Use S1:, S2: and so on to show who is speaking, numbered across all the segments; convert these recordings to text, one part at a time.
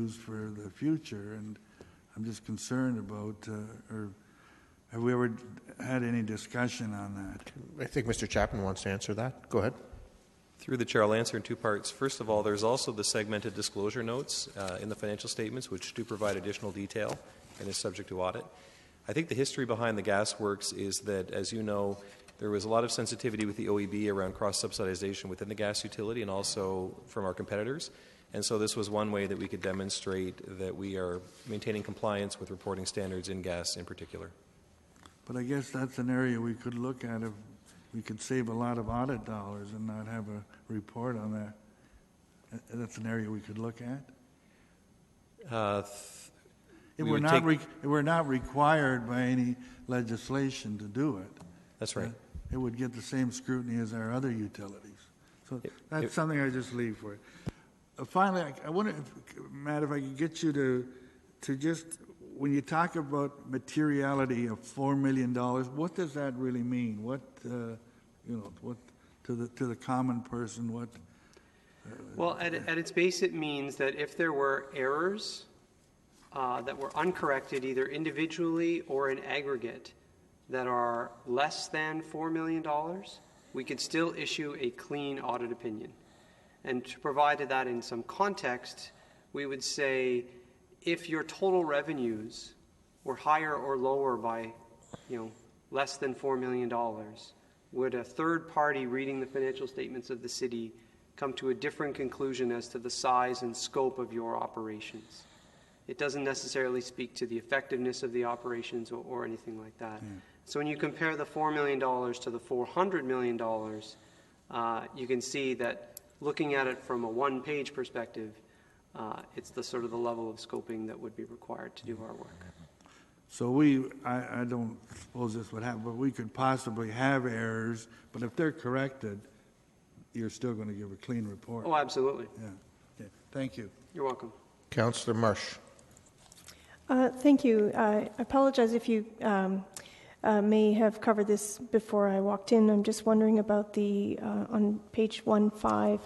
S1: used for the future, and I'm just concerned about, or have we ever had any discussion on that?
S2: I think Mr. Chapman wants to answer that. Go ahead.
S3: Through the Chair, I'll answer in two parts. First of all, there's also the segmented disclosure notes in the financial statements, which do provide additional detail and is subject to audit. I think the history behind the gas works is that, as you know, there was a lot of sensitivity with the OEB around cross-subsidization within the gas utility and also from our competitors. And so this was one way that we could demonstrate that we are maintaining compliance with reporting standards in gas in particular.
S1: But I guess that's an area we could look at if we could save a lot of audit dollars and not have a report on that. That's an area we could look at. We're not required by any legislation to do it.
S3: That's right.
S1: It would get the same scrutiny as our other utilities. So that's something I just leave for it. Finally, I wonder, Matt, if I could get you to just, when you talk about materiality of $4 million, what does that really mean? What, what to the common person? What?
S4: Well, at its base, it means that if there were errors that were uncorrected, either individually or in aggregate, that are less than $4 million, we could still issue a clean audit opinion. And to provide that in some context, we would say if your total revenues were higher or lower by, less than $4 million, would a third party reading the financial statements of the city come to a different conclusion as to the size and scope of your operations? It doesn't necessarily speak to the effectiveness of the operations or anything like that. So when you compare the $4 million to the $400 million, you can see that looking at it from a one-page perspective, it's the sort of the level of scoping that would be required to do our work.
S1: So I don't suppose this would happen, but we could possibly have errors, but if they're corrected, you're still going to give a clean report.
S4: Oh, absolutely.
S1: Yeah. Thank you.
S4: You're welcome.
S2: Councillor Marsh.
S5: Thank you. I apologize if you may have covered this before I walked in. I'm just wondering about the, on page 15,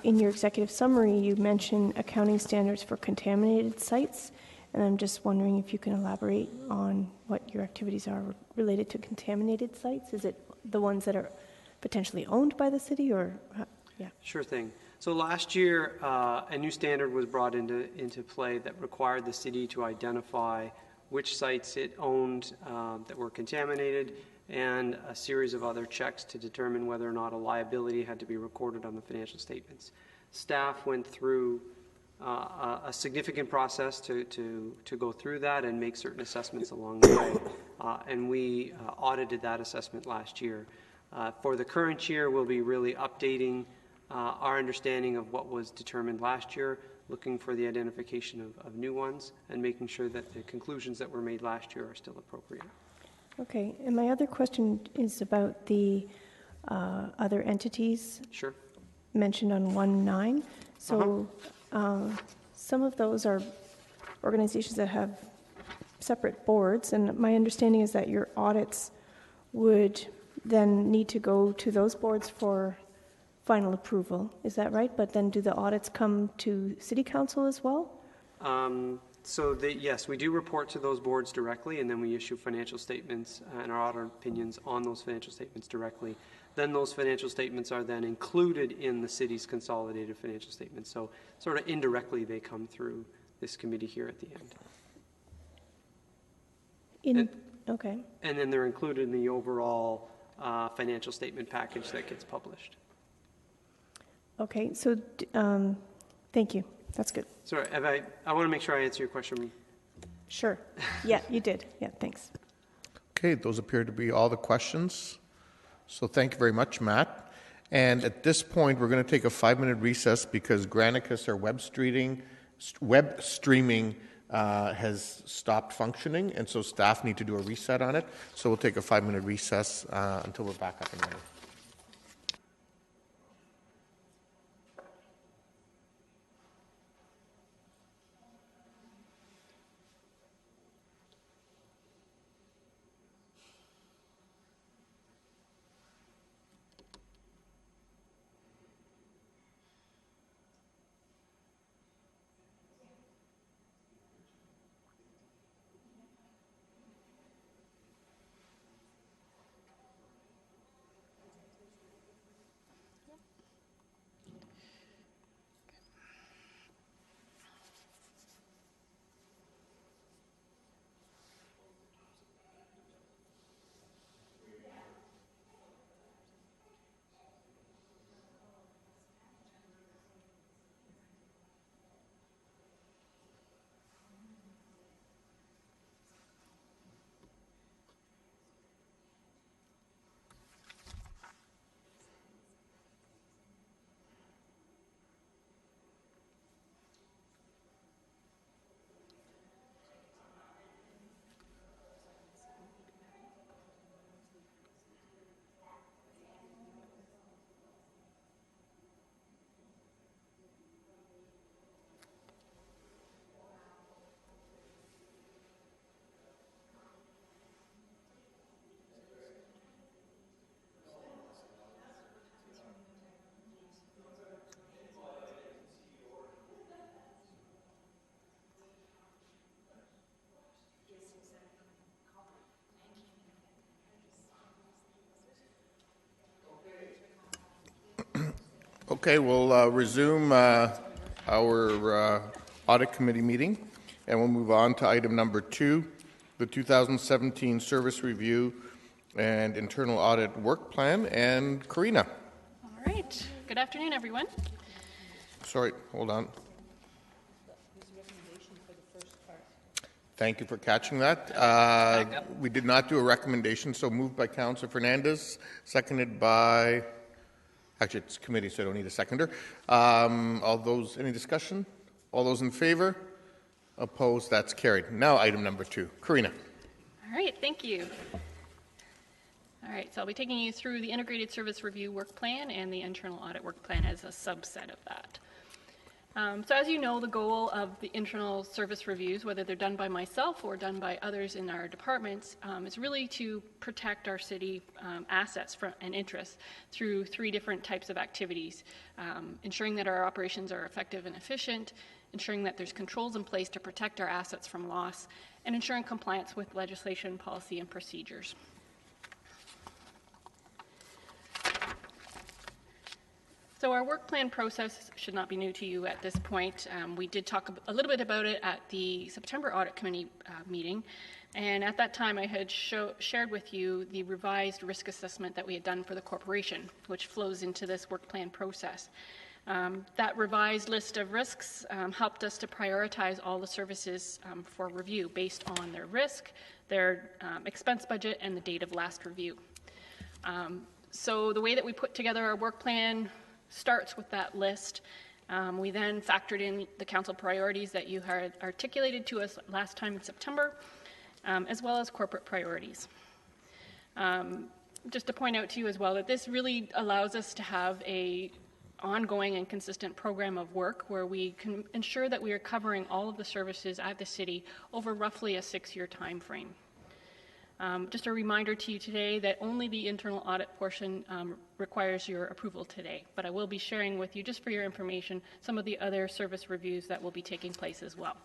S5: in your executive summary, you mention accounting standards for contaminated sites, and I'm just wondering if you can elaborate on what your activities are related to contaminated sites. Is it the ones that are potentially owned by the city, or, yeah? Sure
S4: thing. So last year, a new standard was brought into play that required the city to identify which sites it owned that were contaminated, and a series of other checks to determine whether or not a liability had to be recorded on the financial statements. Staff went through a significant process to go through that and make certain assessments along the way, and we audited that assessment last year. For the current year, we'll be really updating our understanding of what was determined last year, looking for the identification of new ones, and making sure that the conclusions that were made last year are still appropriate.
S5: Okay, and my other question is about the other entities mentioned on 1.9. So some of those are organizations that have separate boards, and my understanding is that your audits would then need to go to those boards for final approval. Is that right? But then do the audits come to City Council as well?
S4: Yes, we do report to those boards directly, and then we issue financial statements and our audit opinions on those financial statements directly. Then those financial statements are then included in the city's consolidated financial statements. So sort of indirectly they come through this committee here at the end.
S5: Okay.
S4: And then they're included in the overall financial statement package that gets published.
S5: Okay, so thank you. That's good.
S4: Sorry, I want to make sure I answer your question.
S5: Sure. Yeah, you did. Yeah, thanks.
S2: Okay, those appear to be all the questions. So thank you very much, Matt. And at this point, we're going to take a 5-minute recess because Granicus, our web streaming has stopped functioning, and so staff need to do a reset on it. So we'll take a 5-minute recess until we're back up and running. Okay, we'll resume our Audit Committee meeting, and we'll move on to item number 2, the 2017 Service Review and Internal Audit Work Plan. And Karina.
S6: All right. Good afternoon, everyone.
S2: Sorry, hold on. Thank you for catching that. We did not do a recommendation, so moved by Councillor Fernandez, seconded by, actually it's committee, so I don't need a seconder. All those, any discussion? All those in favor? Opposed? That's carried. Now item number 2. Karina.
S6: All right. Thank you. All right. So I'll be taking you through the Integrated Service Review Work Plan and the Internal Audit Work Plan as a subset of that. So as you know, the goal of the internal service reviews, whether they're done by myself or done by others in our departments, is really to protect our city assets and interests through 3 different types of activities. Ensuring that our operations are effective and efficient, ensuring that there's controls in place to protect our assets from loss, and ensuring compliance with legislation, policy, and procedures. So our work plan process should not be new to you at this point. We did talk a little bit about it at the September Audit Committee meeting, and at that time I had shared with you the revised risk assessment that we had done for the corporation, which flows into this work plan process. That revised list of risks helped us to prioritize all the services for review based on their risk, their expense budget, and the date of last review. So the way that we put together our work plan starts with that list. We then factored in the council priorities that you had articulated to us last time in September, as well as corporate priorities. Just to point out to you as well that this really allows us to have a ongoing and consistent program of work where we can ensure that we are covering all of the services at the city over roughly a 6-year time frame. Just a reminder to you today that only the internal audit portion requires your approval today, but I will be sharing with you, just for your information, some of the other service reviews that will be taking place as well.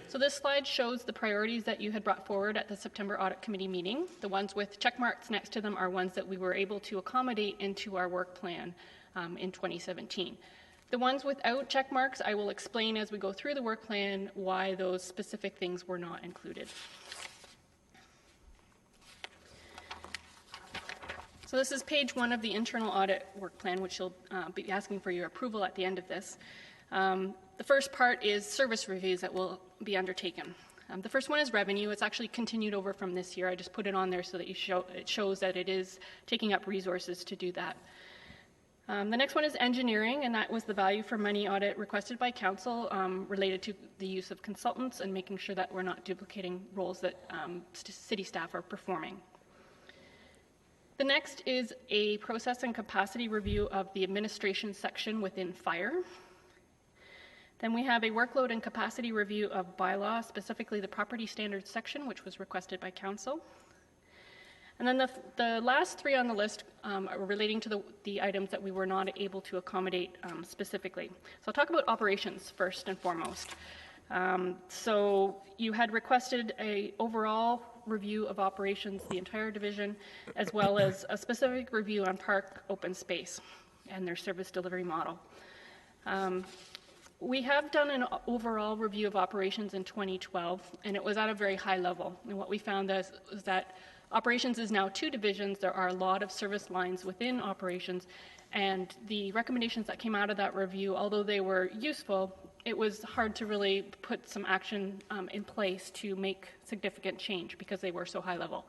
S6: So this slide shows the priorities that you had brought forward at the September Audit Committee meeting. The ones with check marks next to them are ones that we were able to accommodate into our work plan in 2017. The ones without check marks, I will explain as we go through the work plan why those specific things were not included. So this is page 1 of the internal audit work plan, which you'll be asking for your approval at the end of this. The first part is service reviews that will be undertaken. The first one is revenue. It's actually continued over from this year. I just put it on there so that it shows that it is taking up resources to do that. The next one is engineering, and that was the value for money audit requested by council related to the use of consultants and making sure that we're not duplicating roles that city staff are performing. The next is a process and capacity review of the administration section within fire. Then we have a workload and capacity review of bylaw, specifically the property standards section, which was requested by council. And then the last 3 on the list are relating to the items that we were not able to accommodate specifically. So I'll talk about operations first and foremost. So you had requested an overall review of operations, the entire division, as well as a specific review on park open space and their service delivery model. We have done an overall review of operations in 2012, and it was at a very high level. And what we found is that operations is now 2 divisions. There are a lot of service lines within operations, and the recommendations that came out of that review, although they were useful, it was hard to really put some action in place to make significant change because they were so high level.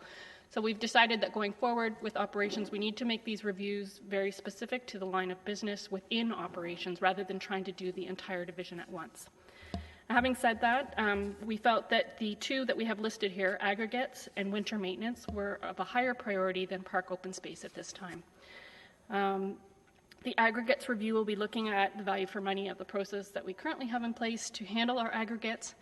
S6: So we've decided that going forward with operations, we need to make these reviews very specific to the line of business within operations rather than trying to do the entire division at once. Having said that, we felt that the 2 that we have listed here, aggregates and winter maintenance, were of a higher priority than park open space at this time. The aggregates review will be looking at the value for money of the process that we currently have in place to handle our aggregates,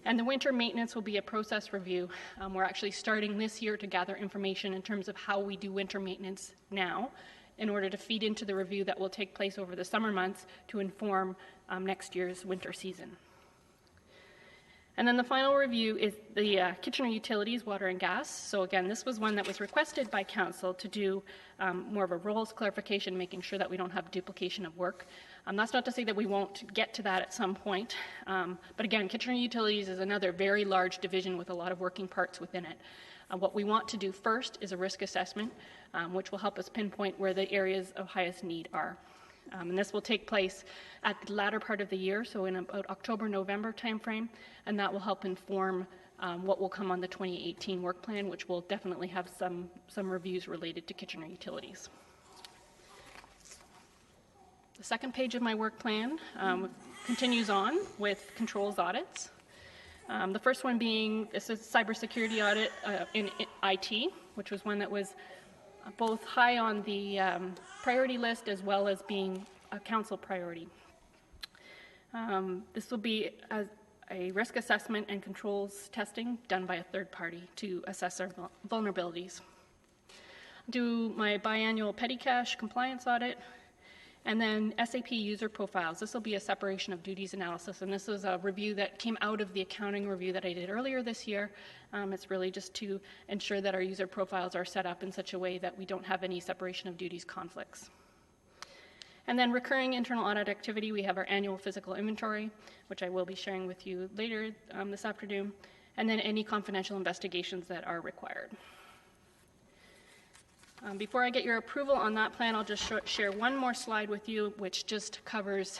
S6: and the winter maintenance will be a process review. We're actually starting this year to gather information in terms of how we do winter maintenance now in order to feed into the review that will take place over the summer months to inform next year's winter season. And then the final review is the Kitchener Utilities, Water and Gas. So again, this was one that was requested by Council to do more of a roles clarification, making sure that we don't have duplication of work. That's not to say that we won't get to that at some point. But again, Kitchener Utilities is another very large division with a lot of working parts within it. What we want to do first is a risk assessment, which will help us pinpoint where the areas of highest need are. And this will take place at the latter part of the year, so in about October-November timeframe, and that will help inform what will come on the 2018 work plan, which will definitely have some reviews related to Kitchener Utilities. The second page of my work plan continues on with controls audits. The first one being this is cybersecurity audit in IT, which was one that was both high on the priority list as well as being a council priority. This will be a risk assessment and controls testing done by a third party to assess our vulnerabilities. Do my biannual petty cash compliance audit, and then SAP user profiles. This will be a separation of duties analysis, and this is a review that came out of the accounting review that I did earlier this year. It's really just to ensure that our user profiles are set up in such a way that we don't have any separation of duties conflicts. And then recurring internal audit activity, we have our annual physical inventory, which I will be sharing with you later this afternoon, and then any confidential investigations that are required. Before I get your approval on that plan, I'll just share one more slide with you, which just covers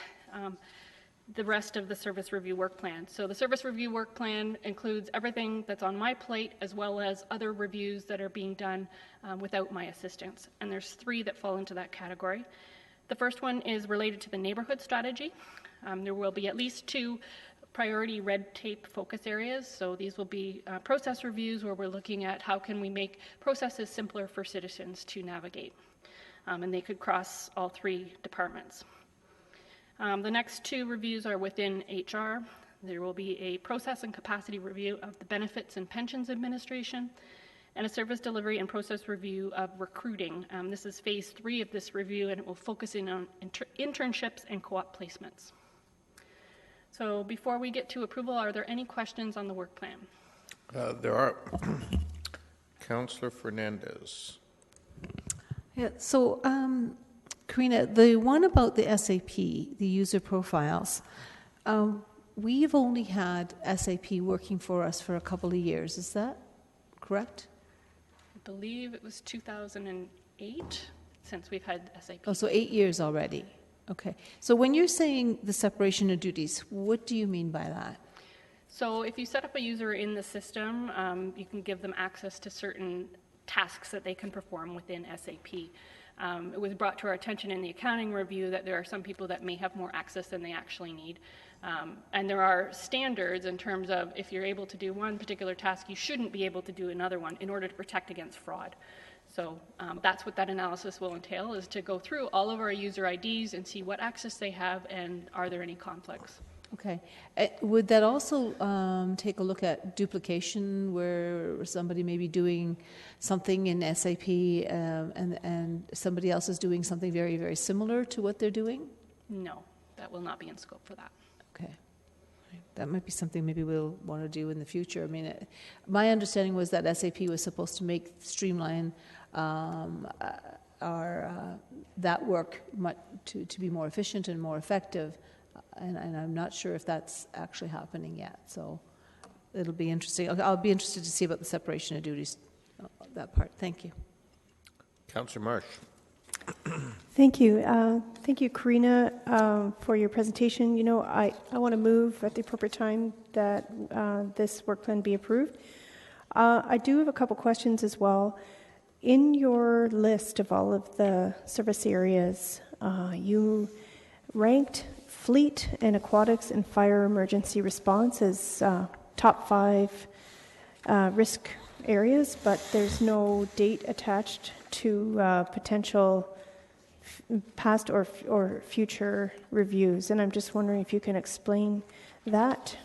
S6: the rest of the service review work plan. So the service review work plan includes everything that's on my plate, as well as other reviews that are being done without my assistance. And there's 3 that fall into that category. The first one is related to the neighborhood strategy. There will be at least 2 priority red tape focus areas. So these will be process reviews where we're looking at how can we make processes simpler for citizens to navigate. And they could cross all 3 departments. The next 2 reviews are within HR. There will be a process and capacity review of the Benefits and Pensions Administration, and a service delivery and process review of recruiting. This is phase 3 of this review, and it will focus in on internships and co-op placements. So before we get to approval, are there any questions on the work plan?
S2: There are. Councillor Fernandez.
S7: Yeah, so Karina, the one about the SAP, the user profiles, we've only had SAP working for us for a couple of years. Is that correct?
S6: I believe it was 2008 since we've had SAP.
S7: Oh, so 8 years already. Okay. So when you're saying the separation of duties, what do you mean by that?
S6: So if you set up a user in the system, you can give them access to certain tasks that they can perform within SAP. It was brought to our attention in the accounting review that there are some people that may have more access than they actually need. And there are standards in terms of if you're able to do one particular task, you shouldn't be able to do another one in order to protect against fraud. So that's what that analysis will entail, is to go through all of our user IDs and see what access they have and are there any conflicts.
S7: Okay. Would that also take a look at duplication, where somebody may be doing something in SAP and somebody else is doing something very, very similar to what they're doing?
S6: No, that will not be in scope for that.
S7: Okay. That might be something maybe we'll want to do in the future. I mean, my understanding was that SAP was supposed to streamline that work to be more efficient and more effective. And I'm not sure if that's actually happening yet. So it'll be interesting. I'll be interested to see about the separation of duties, that part. Thank you.
S2: Councillor Marsh.
S5: Thank you. Thank you, Karina, for your presentation. You know, I want to move at the appropriate time that this work plan be approved. I do have a couple questions as well. In your list of all of the service areas, you ranked fleet and aquatics and fire emergency response as top 5 risk areas, but there's no date attached to potential past or future reviews. And I'm just wondering if you can explain that.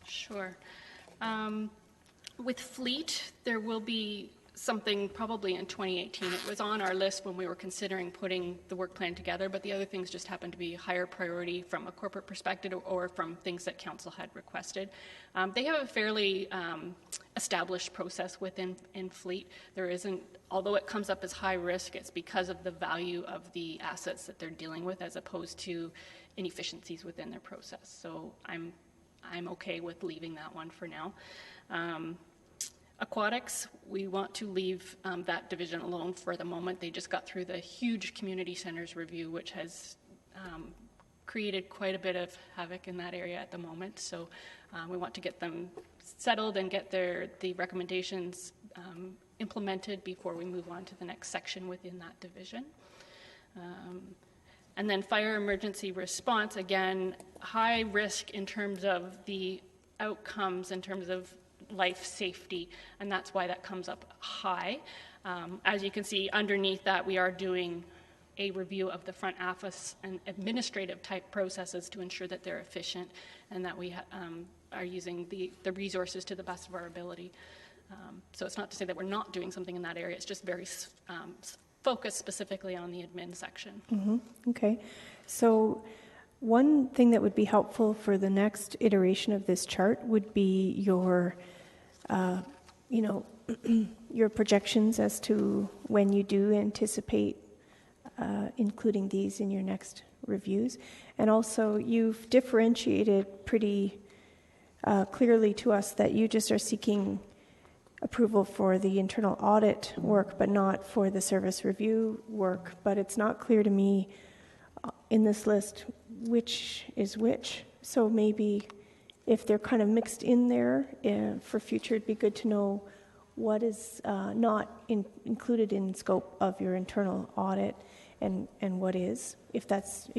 S6: Sure. With fleet, there will be something probably in 2018. It was on our list when we were considering putting the work plan together, but the other things just happened to be higher priority from a corporate perspective or from things that council had requested. They have a fairly established process within Fleet. There isn't, although it comes up as high risk, it's because of the value of the assets that they're dealing with as opposed to inefficiencies within their process. So I'm okay with leaving that one for now. Aquatics, we want to leave that division alone for the moment. They just got through the huge community centers review, which has created quite a bit of havoc in that area at the moment. So we want to get them settled and get the recommendations implemented before we move on to the next section within that division. And then fire emergency response, again, high risk in terms of the outcomes, in terms of life safety, and that's why that comes up high. As you can see underneath that, we are doing a review of the front office and administrative type processes to ensure that they're efficient and that we are using the resources to the best of our ability. So it's not to say that we're not doing something in that area, it's just very focused specifically on the admin section.
S5: Mm-hmm. Okay. So one thing that would be helpful for the next iteration of this chart would be your, your projections as to when you do anticipate including these in your next reviews. And also, you've differentiated pretty clearly to us that you just are seeking approval for the internal audit work, but not for the service review work. But it's not clear to me in this list which is which. So maybe if they're kind of mixed in there for future, it'd be good to know what is not included in scope of your internal audit and what is, if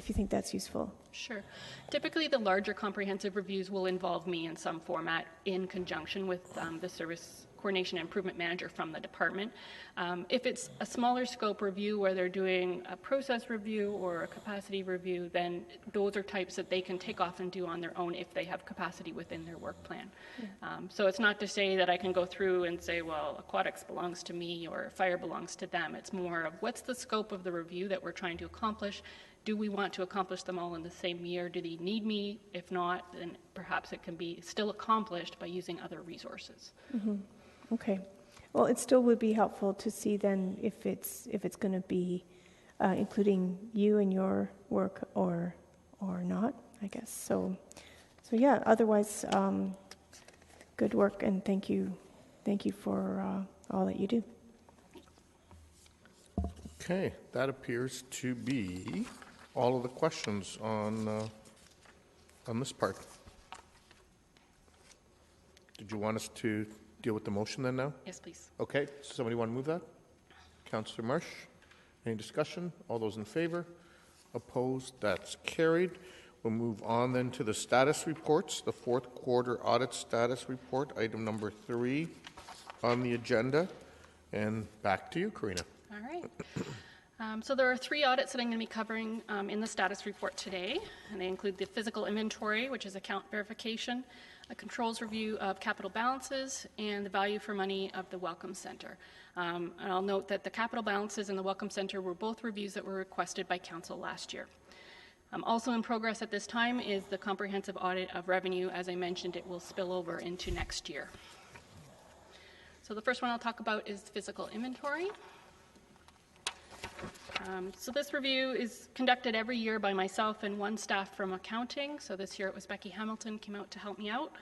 S5: you think that's useful. Sure.
S6: Typically, the larger comprehensive reviews will involve me in some format in conjunction with the service coordination and improvement manager from the department. If it's a smaller scope review where they're doing a process review or a capacity review, then those are types that they can take off and do on their own if they have capacity within their work plan. Yeah. So it's not to say that I can go through and say, well, aquatics belongs to me or fire belongs to them. It's more of what's the scope of the review that we're trying to accomplish. Do we want to accomplish them all in the same year? Do they need me? If not, then perhaps it can be still accomplished by using other resources.
S5: Mm-hmm. Okay. Well, it still would be helpful to see then if it's going to be including you in your work or not, I guess. So yeah. Otherwise, good work and thank you for all that you do.
S2: Okay, that appears to be all of the questions on this part. Did you want us to deal with the motion then now?
S6: Yes, please.
S2: Okay, somebody want to move that? Councillor Marsh, any discussion? All those in favor? Opposed? That's carried. We'll move on then to the status reports, the fourth quarter audit status report, item number 3 on the agenda. And back to you, Karina.
S6: All right. So there are 3 audits that I'm going to be covering in the status report today, and they include the physical inventory, which is account verification, a controls review of capital balances, and the value for money of the Welcome Center. And I'll note that the capital balances and the Welcome Center were both reviews that were requested by Council last year. Also in progress at this time is the comprehensive audit of revenue. As I mentioned, it will spill over into next year. So the first one I'll talk about is physical inventory. So this review is conducted every year by myself and one staff from accounting. So this year it was Becky Hamilton came out to help me out.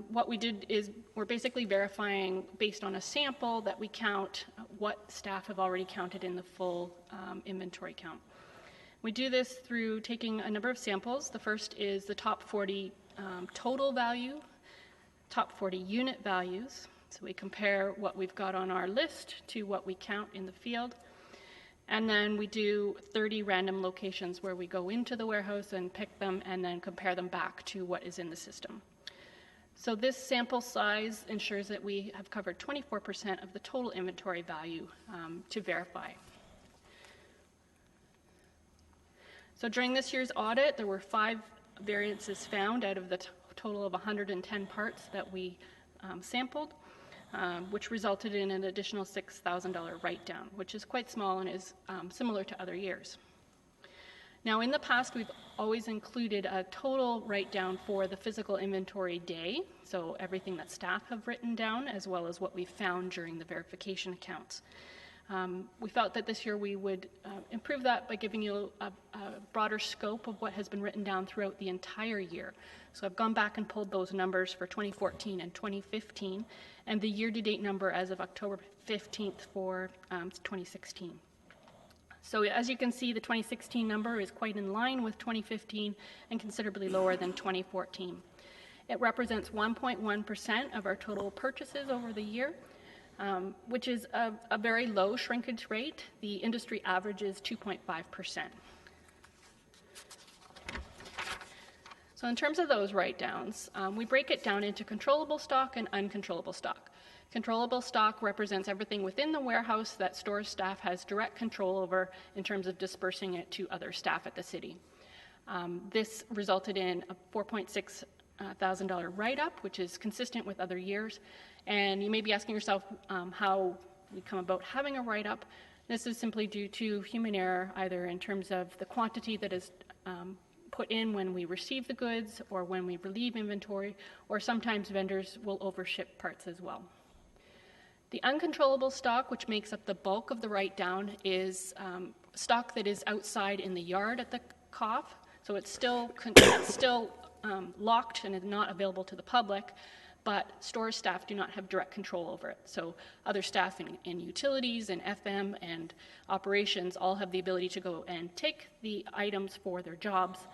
S6: What we did is we're basically verifying based on a sample that we count what staff have already counted in the full inventory count. We do this through taking a number of samples. The first is the top 40 total value, top 40 unit values. So we compare what we've got on our list to what we count in the field. And then we do 30 random locations where we go into the warehouse and pick them and then compare them back to what is in the system. So this sample size ensures that we have covered 24% of the total inventory value to verify. So during this year's audit, there were 5 variances found out of the total of 110 parts that we sampled. which resulted in an additional $6,000 write-down, which is quite small and is similar to other years. Now, in the past, we've always included a total write-down for the physical inventory day, so everything that staff have written down, as well as what we found during the verification accounts. We felt that this year we would improve that by giving you a broader scope of what has been written down throughout the entire year. So I've gone back and pulled those numbers for 2014 and 2015, and the year-to-date number as of October 15th for 2016. So as you can see, the 2016 number is quite in line with 2015 and considerably lower than 2014. It represents 1.1% of our total purchases over the year, which is a very low shrinkage rate. The industry average is 2.5%. So in terms of those write-downs, we break it down into controllable stock and uncontrollable stock. Controllable stock represents everything within the warehouse that store staff has direct control over in terms of dispersing it to other staff at the city. This resulted in a $4.6 thousand write-up, which is consistent with other years. And you may be asking yourself how we come about having a write-up. This is simply due to human error, either in terms of the quantity that is put in when we receive the goods or when we relieve inventory, or sometimes vendors will overship parts as well. The uncontrollable stock, which makes up the bulk of the write-down, is stock that is outside in the yard at the COF, so it's still locked and is not available to the public, but store staff do not have direct control over it. So other staff in utilities and FM and operations all have the ability to go and take the items for their jobs,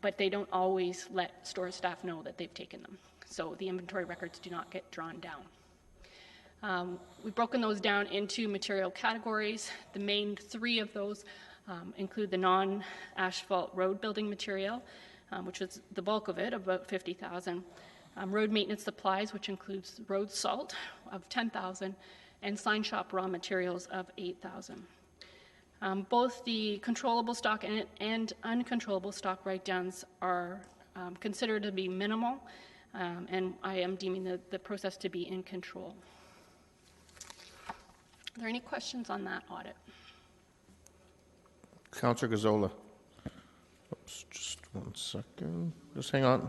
S6: but they don't always let store staff know that they've taken them. So the inventory records do not get drawn down. We've broken those down into material categories. The main three of those include the non-asphalt road building material, which is the bulk of it, about $50,000. Road maintenance supplies, which includes road salt of $10,000, and sign shop raw materials of $8,000. Both the controllable stock and uncontrollable stock write-downs are considered to be minimal, and I am deeming the process to be in control. Are there any questions on that audit?
S2: Councillor Gazzola. Oops, just 1 second. Just hang on.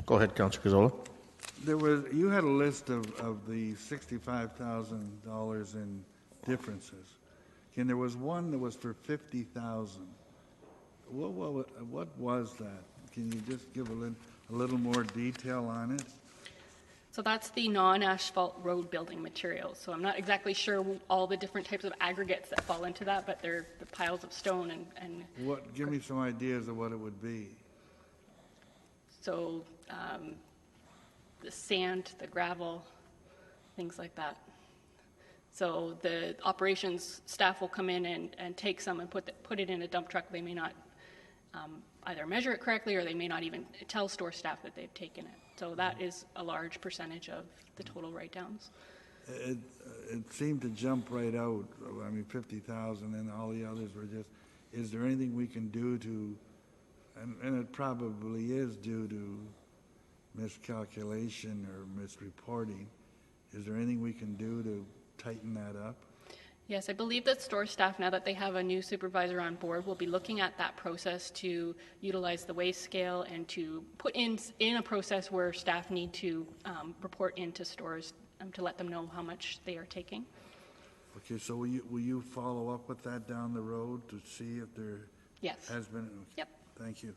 S2: Go ahead, Councillor Gazzola.
S1: You had a list of the $65,000 in differences. And there was one that was for $50,000. What was that? Can you just give a little more detail on it?
S6: So that's the non-asphalt road building materials. So I'm not exactly sure all the different types of aggregates that fall into that, but they're the piles of stone and
S1: Give me some ideas of what it would be.
S6: So the sand, the gravel, things like that. So the operations staff will come in and take some and put it in a dump truck. They may not either measure it correctly, or they may not even tell store staff that they've taken it. So that is a large percentage of the total write-downs.
S1: It seemed to jump right out. I mean, 50,000, and all the others were just. Is there anything we can do to? And it probably is due to miscalculation or misreporting. Is there anything we can do to tighten that up?
S6: Yes, I believe that store staff, now that they have a new supervisor on board, will be looking at that process to utilize the waste scale and to put in a process where staff need to report into stores to let them know how much they are taking.
S1: Okay, so will you follow up with that down the road to see if there has been? Okay.
S6: Yep.
S1: Thank you.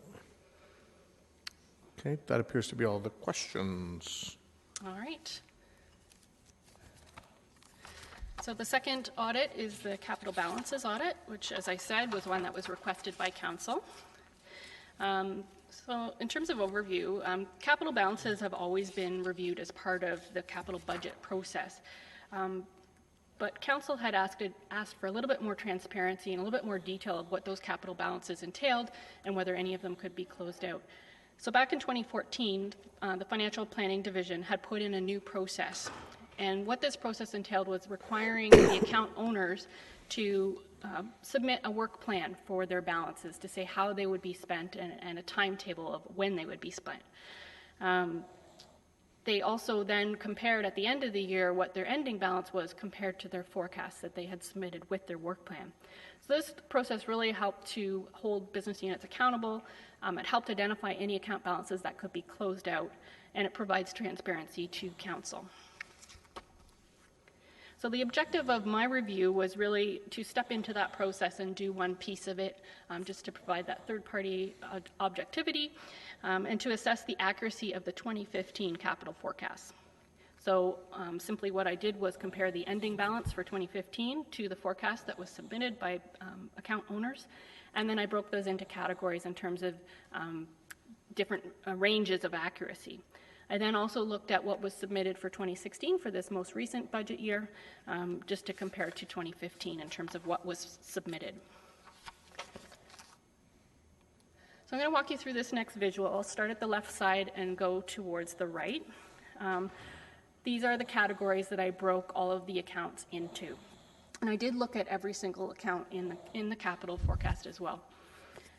S2: Okay, that appears to be all the questions.
S6: All right. So the second audit is the capital balances audit, which, as I said, was one that was requested by council. So in terms of overview, capital balances have always been reviewed as part of the capital budget process. But council had asked for a little bit more transparency and a little bit more detail of what those capital balances entailed and whether any of them could be closed out. So back in 2014, the Financial Planning Division had put in a new process. And what this process entailed was requiring the account owners to submit a work plan for their balances to say how they would be spent and a timetable of when they would be spent. they also then compared at the end of the year what their ending balance was compared to their forecast that they had submitted with their work plan. So this process really helped to hold business units accountable. It helped identify any account balances that could be closed out, and it provides transparency to council. So the objective of my review was really to step into that process and do one piece of it, just to provide that third-party objectivity, and to assess the accuracy of the 2015 capital forecast. So simply what I did was compare the ending balance for 2015 to the forecast that was submitted by account owners, and then I broke those into categories in terms of different ranges of accuracy. I then also looked at what was submitted for 2016 for this most recent budget year, just to compare to 2015 in terms of what was submitted. So I'm going to walk you through this next visual. I'll start at the left side and go towards the right. These are the categories that I broke all of the accounts into. And I did look at every single account in the capital forecast as well.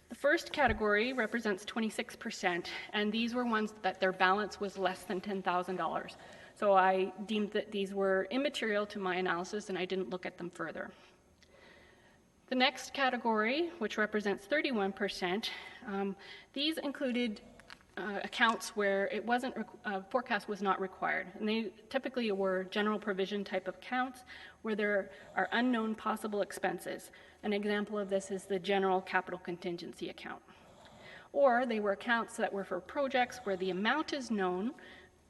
S6: The first category represents 26%, and these were ones that their balance was less than $10,000. So I deemed that these were immaterial to my analysis, and I didn't look at them further. The next category, which represents 31%, these included accounts where it wasn't forecast was not required, and they typically were general provision type of accounts where there are unknown possible expenses. An example of this is the general capital contingency account. Or they were accounts that were for projects where the amount is known,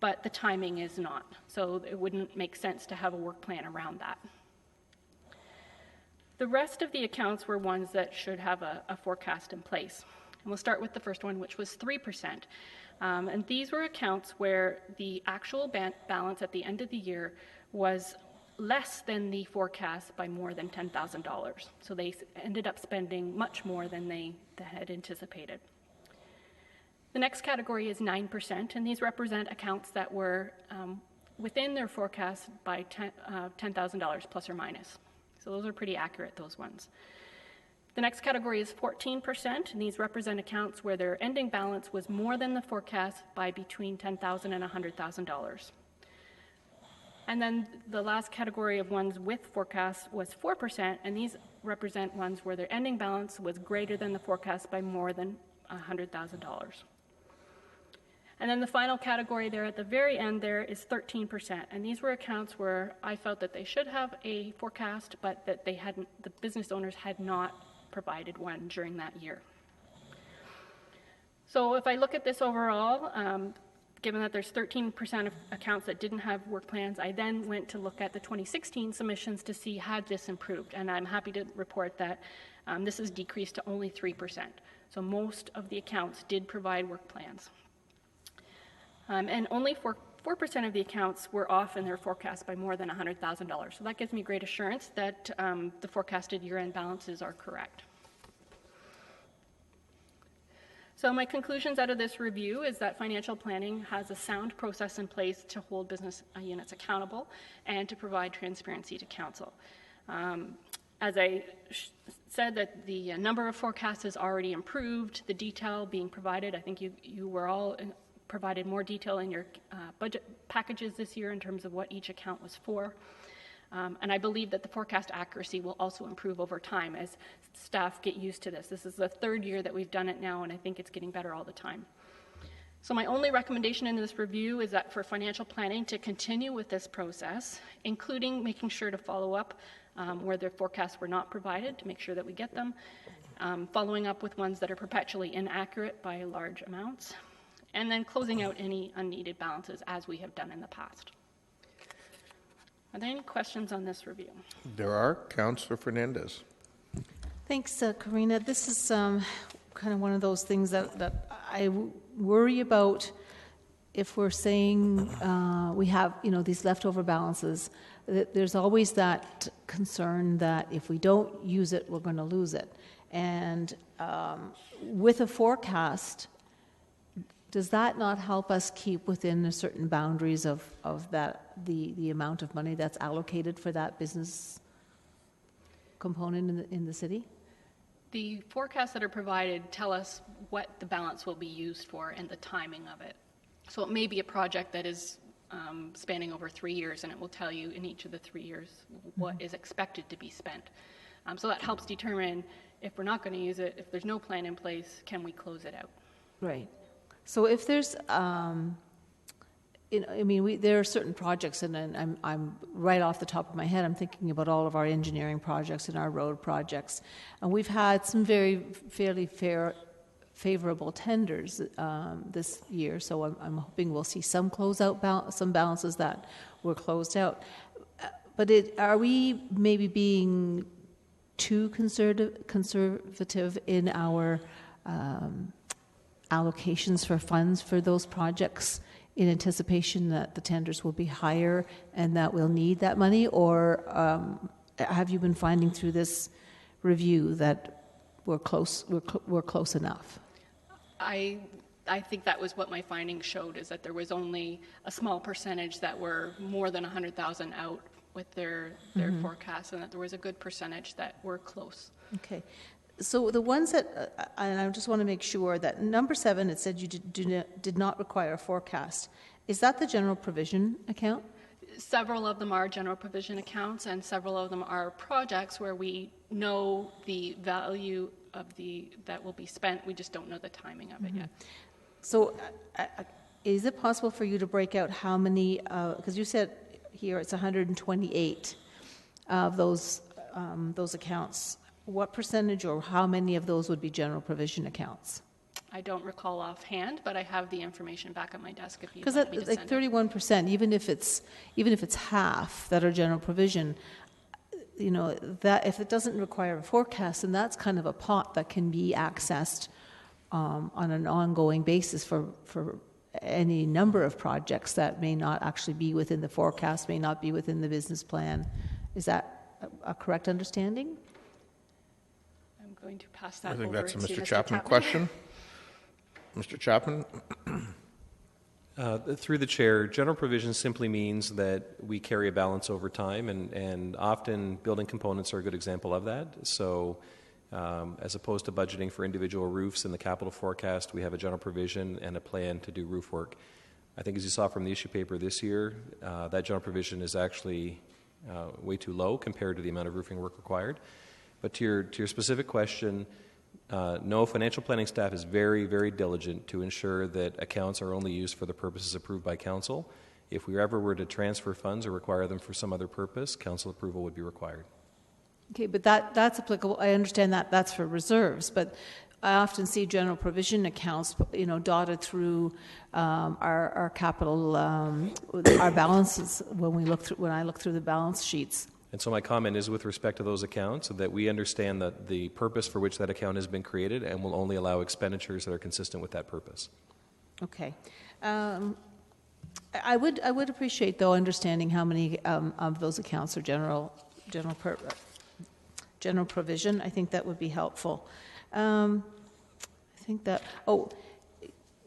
S6: but the timing is not. So it wouldn't make sense to have a work plan around that. The rest of the accounts were ones that should have a forecast in place. And we'll start with the first one, which was 3%. And these were accounts where the actual balance at the end of the year was less than the forecast by more than $10,000. So they ended up spending much more than they had anticipated. The next category is 9%, and these represent accounts that were within their forecast by $10,000 plus or minus. So those are pretty accurate, those ones. The next category is 14%, and these represent accounts where their ending balance was more than the forecast by between $10,000 and $100,000. And then the last category of ones with forecast was 4%, and these represent ones where their ending balance was greater than the forecast by more than $100,000. And then the final category there at the very end there is 13%, and these were accounts where I felt that they should have a forecast, but that they hadn't, the business owners had not provided one during that year. So if I look at this overall, given that there's 13% of accounts that didn't have work plans, I then went to look at the 2016 submissions to see had this improved, and I'm happy to report that this has decreased to only 3%. So most of the accounts did provide work plans. And only 4% of the accounts were off in their forecast by more than $100,000. So that gives me great assurance that the forecasted year-end balances are correct. So my conclusions out of this review is that financial planning has a sound process in place to hold business units accountable and to provide transparency to council. As I said, that the number of forecasts has already improved, the detail being provided. I think you were all provided more detail in your budget packages this year in terms of what each account was for. And I believe that the forecast accuracy will also improve over time as staff get used to this. This is the third year that we've done it now, and I think it's getting better all the time. So my only recommendation in this review is that for financial planning to continue with this process, including making sure to follow up where their forecasts were not provided to make sure that we get them, following up with ones that are perpetually inaccurate by large amounts, and then closing out any unneeded balances as we have done in the past. Are there any questions on this review?
S2: There are. Councillor Fernandez.
S7: Thanks, Karina. This is kind of one of those things that I worry about if we're saying we have, these leftover balances. There's always that concern that if we don't use it, we're going to lose it. And with a forecast, does that not help us keep within a certain boundaries of that the amount of money that's allocated for that business component in the city?
S6: The forecasts that are provided tell us what the balance will be used for and the timing of it. So it may be a project that is spanning over 3 years, and it will tell you in each of the 3 years what is expected to be spent. So that helps determine if we're not going to use it, if there's no plan in place, can we close it out?
S7: Right. So if there's, there are certain projects, and I'm right off the top of my head, I'm thinking about all of our engineering projects and our road projects, and we've had some fairly favorable tenders this year. So I'm hoping we'll see some some balances that were closed out. But are we maybe being too conservative in our allocations for funds for those projects in anticipation that the tenders will be higher and that we'll need that money? Or have you been finding through this review that we're close enough?
S6: I think that was what my findings showed, is that there was only a small percentage that were more than 100,000 out with their forecasts, and that there was a good percentage that were close.
S7: Okay. So the ones that, and I just want to make sure that number 7, it said you did not require a forecast. Is that the general provision account?
S6: Several of them are general provision accounts, and several of them are projects where we know the value of that will be spent. We just don't know the timing of it yet.
S7: So is it possible for you to break out how many, because you said here it's 128 of those accounts. What percentage or how many of those would be general provision accounts?
S6: I don't recall offhand, but I have the information back at my desk if you
S7: because
S6: want me to
S7: like
S6: send it.
S7: 31%, even if it's half that are general provision, that if it doesn't require a forecast, then that's kind of a pot that can be accessed on an ongoing basis for any number of projects that may not actually be within the forecast, may not be within the business plan. Is that a correct understanding?
S6: I'm going to pass that
S2: I think
S6: over
S2: that's a
S6: to
S2: Mr. Chapman question. Mr. Chapman?
S3: Through the chair, general provision simply means that we carry a balance over time, and often building components are a good example of that. So as opposed to budgeting for individual roofs in the capital forecast, we have a general provision and a plan to do roof work. I think as you saw from the issue paper this year, that general provision is actually way too low compared to the amount of roofing work required. But to your specific question, no, financial planning staff is very, very diligent to ensure that accounts are only used for the purposes approved by council. If we ever were to transfer funds or require them for some other purpose, council approval would be required.
S7: Okay, but that's applicable. I understand that that's for reserves, but I often see general provision accounts, dotted through our capital, our balances when I look through the balance sheets.
S3: And so my comment is with respect to those accounts that we understand that the purpose for which that account has been created and will only allow expenditures that are consistent with that purpose. Okay.
S7: I would appreciate, though, understanding how many of those accounts are general provision. I think that would be helpful. My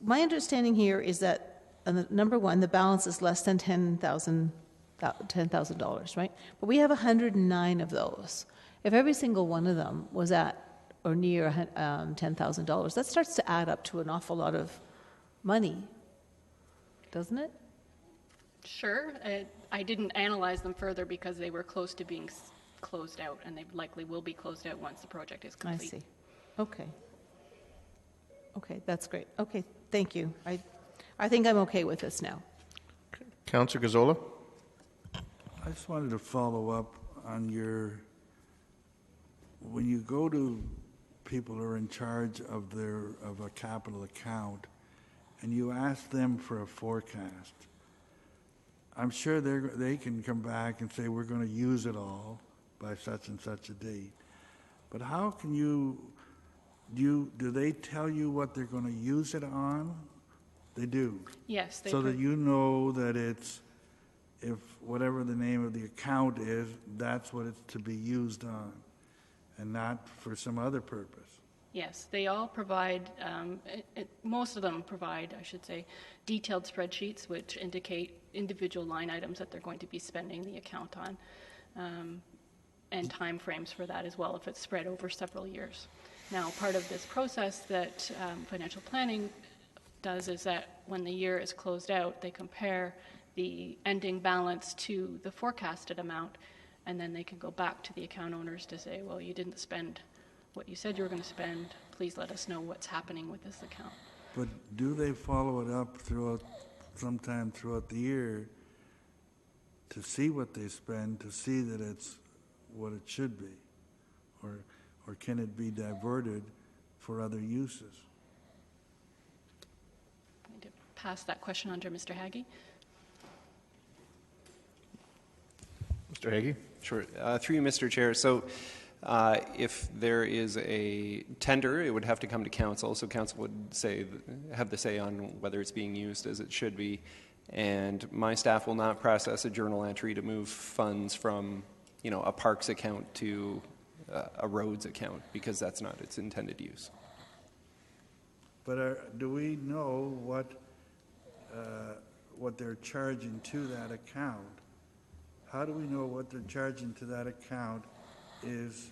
S7: understanding here is that number 1, the balance is less than $10,000, right? But we have 109 of those. If every single one of them was at or near $10,000, that starts to add up to an awful lot of money, doesn't it?
S6: Sure. I didn't analyze them further because they were close to being closed out, and they likely will be closed out once the project is complete.
S7: I see. Okay. Okay, that's great. Okay, thank you. I think I'm okay with this now.
S2: Councillor Gazzola?
S1: I just wanted to follow up on when you go to people who are in charge of a capital account and you ask them for a forecast, I'm sure they can come back and say we're going to use it all by such and such a date. But how can do they tell you what they're going to use it on? They do.
S6: Yes.
S1: So that you know that if whatever the name of the account is, that's what it's to be used on, and not for some other purpose.
S6: Yes, they all provide, most of them provide, I should say, detailed spreadsheets which indicate individual line items that they're going to be spending the account on, and time frames for that as well if it's spread over several years. Now, part of this process that financial planning does is that when the year is closed out, they compare the ending balance to the forecasted amount, and then they can go back to the account owners to say, well, you didn't spend what you said you were going to spend. Please let us know what's happening with this account.
S1: But do they follow it up sometime throughout the year to see what they spend, to see that it's what it should be? Or can it be diverted for other uses?
S6: I'm going to pass that question on to Mr. Haggie.
S2: Mr. Haggie?
S3: Sure. Through you, Mr. Chair. So if there is a tender, it would have to come to council. So council would have the say on whether it's being used as it should be. And my staff will not process a journal entry to move funds from, a parks account to a roads account, because that's not its intended use.
S1: But do we know what they're charging to that account? How do we know what they're charging to that account is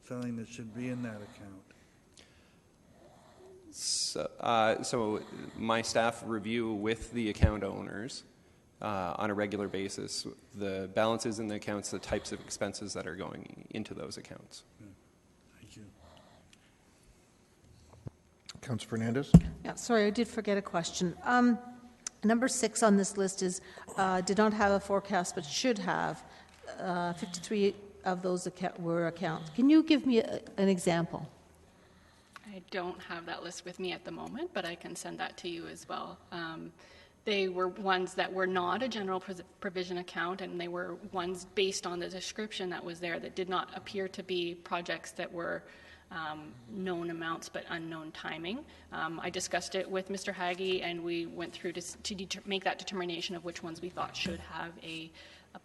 S1: something that should be in that account?
S3: So my staff review with the account owners on a regular basis the balances in the accounts, the types of expenses that are going into those accounts.
S1: Thank you.
S2: Councillor Fernandez?
S7: Yeah, sorry, I did forget a question. Number 6 on this list is did not have a forecast but should have. 53 of those were accounts. Can you give me an example?
S6: I don't have that list with me at the moment, but I can send that to you as well. They were ones that were not a general provision account, and they were ones based on the description that was there that did not appear to be projects that were known amounts but unknown timing. I discussed it with Mr. Haggie, and we went through to make that determination of which ones we thought should have a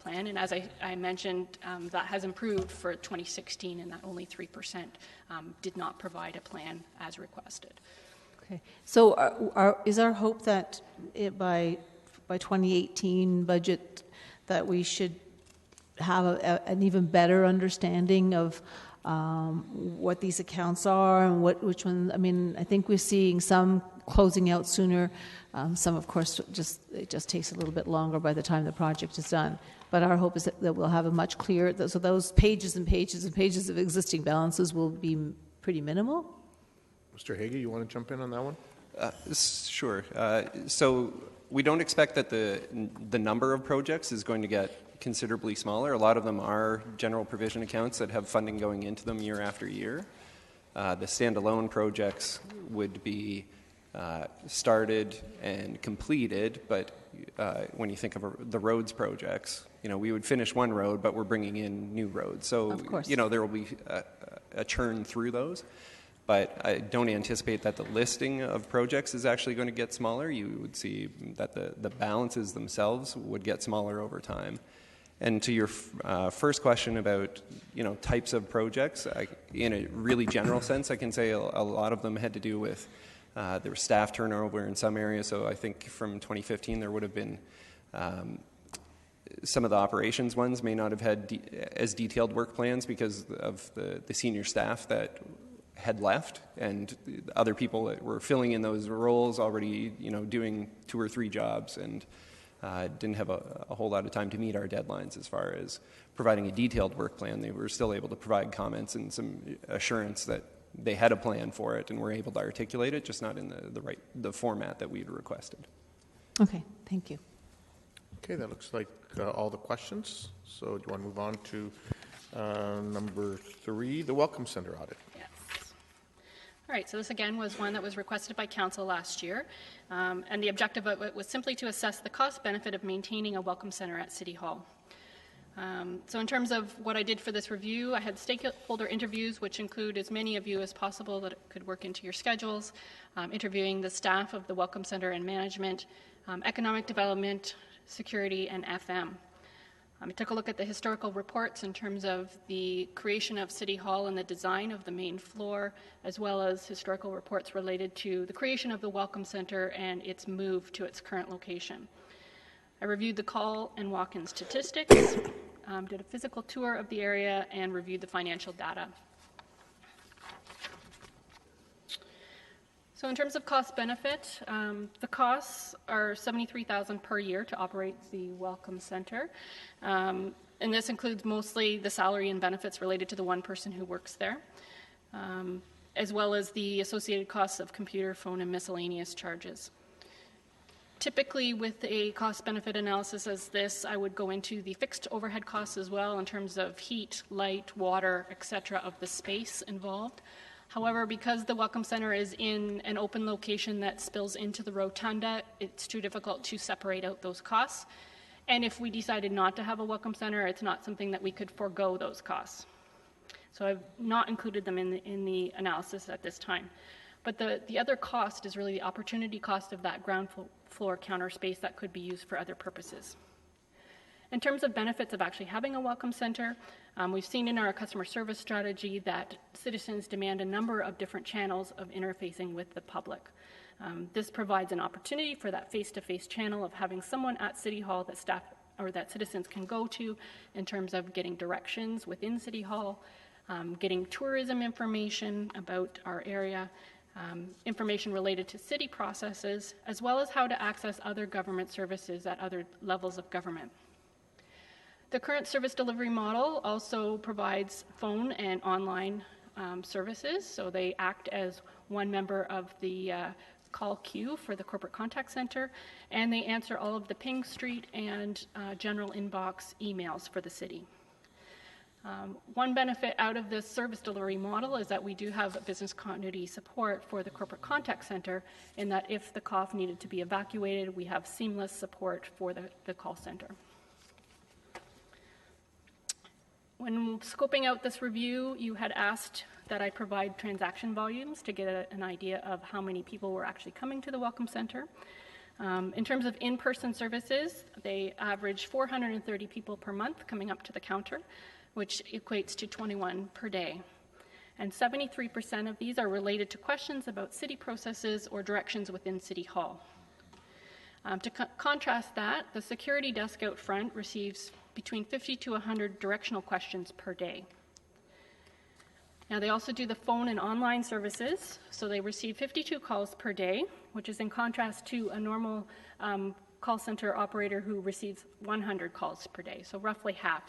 S6: plan. And as I mentioned, that has improved for 2016, and that only 3% did not provide a plan as requested.
S7: Okay. So is our hope that by 2018 budget that we should have an even better understanding of what these accounts are and which one? I mean, I think we're seeing some closing out sooner. Some, of course, it just takes a little bit longer by the time the project is done. But our hope is that we'll have a much clearer, so those pages and pages and pages of existing balances will be pretty minimal.
S2: Mr. Haggie, you want to jump in on that one?
S3: Sure. So we don't expect that the number of projects is going to get considerably smaller. A lot of them are general provision accounts that have funding going into them year after year. The standalone projects would be started and completed, but when you think of the roads projects, we would finish one road, but we're bringing in new roads. So,
S7: of course,
S3: there will be a churn through those. But I don't anticipate that the listing of projects is actually going to get smaller. You would see that the balances themselves would get smaller over time. And to your first question about types of projects, in a really general sense, I can say a lot of them had to do with there was staff turnover in some areas. So I think from 2015 there would have been some of the operations ones may not have had as detailed work plans because of the senior staff that had left, and other people that were filling in those roles already, doing 2 or 3 jobs, and didn't have a whole lot of time to meet our deadlines as far as providing a detailed work plan. They were still able to provide comments and some assurance that they had a plan for it and were able to articulate it, just not in the format that we'd requested.
S7: Okay, thank you.
S2: Okay, that looks like all the questions. So do you want to move on to number 3, the Welcome Center audit?
S6: Yes. All right, so this again was one that was requested by Council last year, and the objective of it was simply to assess the cost benefit of maintaining a Welcome Center at City Hall. So in terms of what I did for this review, I had stakeholder interviews, which include as many of you as possible that could work into your schedules, interviewing the staff of the Welcome Center and management, economic development, security, and FM. I took a look at the historical reports in terms of the creation of City Hall and the design of the main floor, as well as historical reports related to the creation of the Welcome Center and its move to its current location. I reviewed the call and walk-in statistics, did a physical tour of the area, and reviewed the financial data. So So in terms of cost benefit, the costs are $73,000 per year to operate the Welcome Center. And this includes mostly the salary and benefits related to the one person who works there, as well as the associated costs of computer, phone, and miscellaneous charges. Typically, with a cost-benefit analysis as this, I would go into the fixed overhead costs as well in terms of heat, light, water, etc. of the space involved. However, because the Welcome Center is in an open location that spills into the rotunda, it's too difficult to separate out those costs. And if we decided not to have a Welcome Center, it's not something that we could forego those costs. So I've not included them in the analysis at this time. But the other cost is really the opportunity cost of that ground floor counter space that could be used for other purposes. In terms of benefits of actually having a Welcome Center, we've seen in our customer service strategy that citizens demand a number of different channels of interfacing with the public. This provides an opportunity for that face-to-face channel of having someone at City Hall that staff or that citizens can go to in terms of getting directions within City Hall, getting tourism information about our area, information related to city processes, as well as how to access other government services at other levels of government. The current service delivery model also provides phone and online services, so they act as one member of the call queue for the corporate contact center, and they answer all of the Ping Street and general inbox emails for the city. One benefit out of this service delivery model is that we do have business continuity support for the corporate contact center in that if the COF needed to be evacuated, we have seamless support for the call center. When scoping out this review, you had asked that I provide transaction volumes to get an idea of how many people were actually coming to the Welcome Center. In terms of in-person services, they average 430 people per month coming up to the counter, which equates to 21 per day. And 73% of these are related to questions about city processes or directions within City Hall. To contrast that, the security desk out front receives between 50 to 100 directional questions per day. Now, they also do the phone and online services, so they receive 52 calls per day, which is in contrast to a normal call center operator who receives 100 calls per day, so roughly half.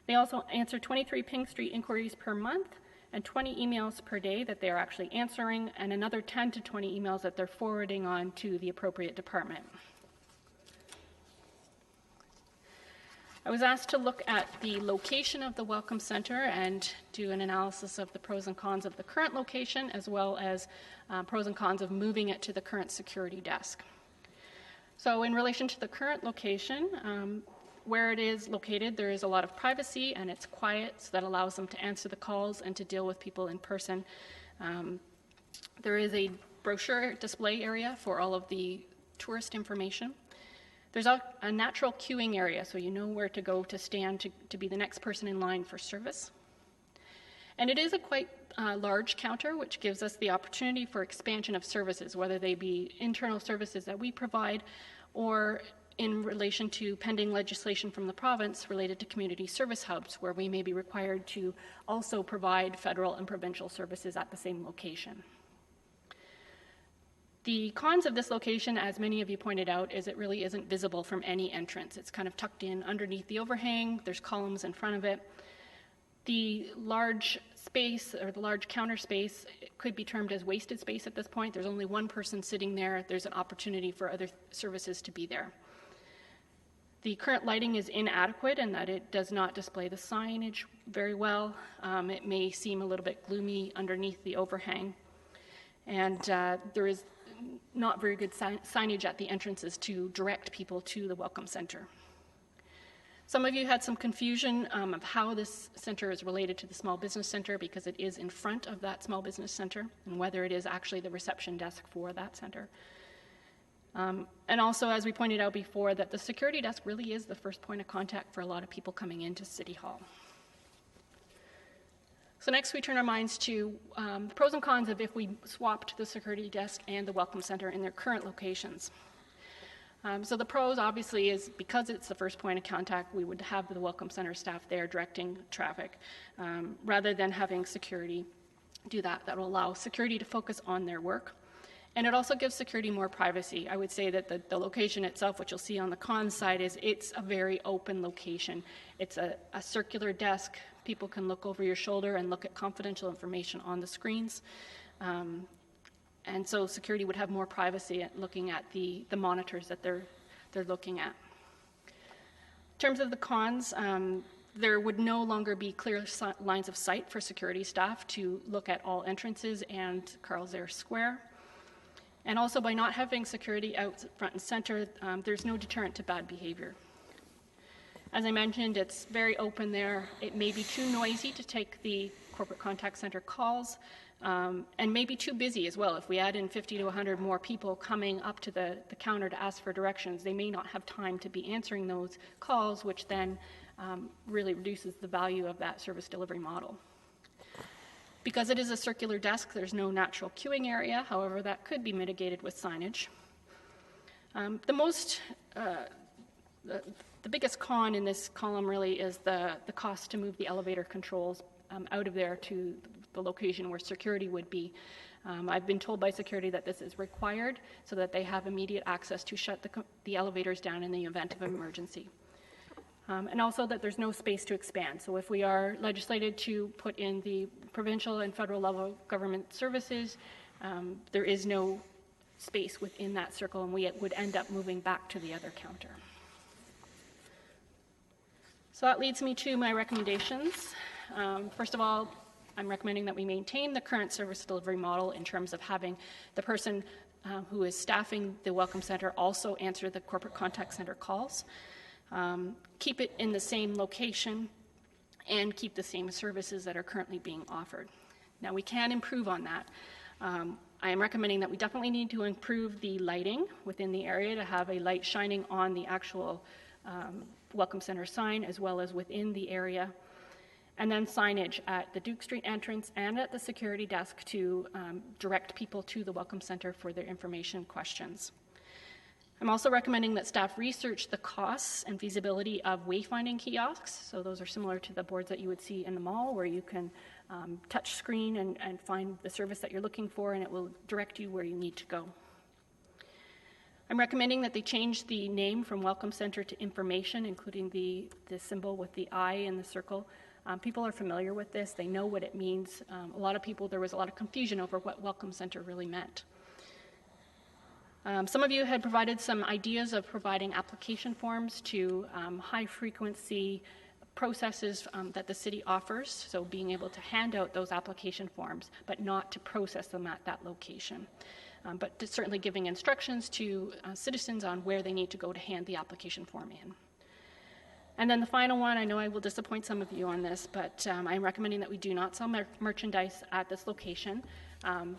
S6: They also answer 23 Ping Street inquiries per month and 20 emails per day that they are actually answering, and another 10 to 20 emails that they're forwarding on to the appropriate department. I was asked to look at the location of the Welcome Center and do an analysis of the pros and cons of the current location, as well as pros and cons of moving it to the current security desk. So in relation to the current location, where it is located, there is a lot of privacy and it's quiet, so that allows them to answer the calls and to deal with people in person. There is a brochure display area for all of the tourist information. There's a natural queuing area, so you know where to go to stand to be the next person in line for service. And it is a quite large counter, which gives us the opportunity for expansion of services, whether they be internal services that we provide or in relation to pending legislation from the province related to community service hubs, where we may be required to also provide federal and provincial services at the same location. The cons of this location, as many of you pointed out, is it really isn't visible from any entrance. It's kind of tucked in underneath the overhang. There's columns in front of it. The large space, or the large counter space, could be termed as wasted space at this point. There's only one person sitting there. There's an opportunity for other services to be there. The current lighting is inadequate in that it does not display the signage very well. It may seem a little bit gloomy underneath the overhang. And there is not very good signage at the entrances to direct people to the Welcome Center. Some of you had some confusion of how this center is related to the Small Business Center because it is in front of that Small Business Center and whether it is actually the reception desk for that center. And also, as we pointed out before, that the security desk really is the first point of contact for a lot of people coming into City Hall. So next we turn our minds to the pros and cons of if we swapped the security desk and the Welcome Center in their current locations. So the pros obviously is because it's the first point of contact, we would have the Welcome Center staff there directing traffic rather than having security do that. That will allow security to focus on their work. And it also gives security more privacy. I would say that the location itself, which you'll see on the cons side, it's a very open location. It's a circular desk. People can look over your shoulder and look at confidential information on the screens. And so security would have more privacy at looking at the monitors that they're looking at. In terms of the cons, there would no longer be clear lines of sight for security staff to look at all entrances and Carl Zeiss Square. And also, by not having security out front and center, there's no deterrent to bad behavior. As I mentioned, it's very open there. It may be too noisy to take the corporate contact center calls, and may be too busy as well. If we add in 50 to 100 more people coming up to the counter to ask for directions, they may not have time to be answering those calls, which then really reduces the value of that service delivery model. Because it is a circular desk, there's no natural queuing area. However, that could be mitigated with signage. The biggest con in this column really is the cost to move the elevator controls out of there to the location where security would be. I've been told by security that this is required so that they have immediate access to shut the elevators down in the event of an emergency. And also that there's no space to expand. So if we are legislated to put in the provincial and federal level government services, there is no space within that circle, and we would end up moving back to the other counter. So that leads me to my recommendations. First of all, I'm recommending that we maintain the current service delivery model in terms of having the person who is staffing the Welcome Center also answer the corporate contact center calls. Keep it in the same location, and keep the same services that are currently being offered. Now, we can improve on that. I am recommending that we definitely need to improve the lighting within the area to have a light shining on the actual Welcome Center sign as well as within the area. And then signage at the Duke Street entrance and at the security desk to direct people to the Welcome Center for their information questions. I'm also recommending that staff research the costs and feasibility of wayfinding kiosks. So those are similar to the boards that you would see in the mall, where you can touch screen and find the service that you're looking for, and it will direct you where you need to go. I'm recommending that they change the name from Welcome Center to Information, including the symbol with the I in the circle. People are familiar with this. They know what it means. There was a lot of confusion over what Welcome Center really meant. Some of you had provided some ideas of providing application forms to high-frequency processes that the city offers, so being able to hand out those application forms, but not to process them at that location. But certainly giving instructions to citizens on where they need to go to hand the application form in. And then the final one, I know I will disappoint some of you on this, but I'm recommending that we do not sell merchandise at this location.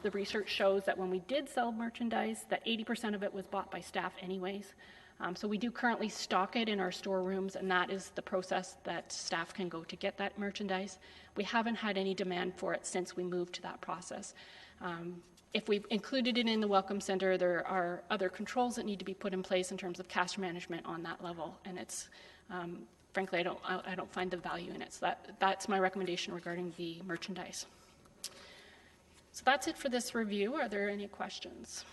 S6: The research shows that when we did sell merchandise, that 80% of it was bought by staff anyways. So we do currently stock it in our storerooms, and that is the process that staff can go to get that merchandise. We haven't had any demand for it since we moved to that process. If we included it in the Welcome Center, there are other controls that need to be put in place in terms of cash management on that level, and it's frankly, I don't find the value in it. So that's my recommendation regarding the merchandise. So that's it for this review. Are there any questions?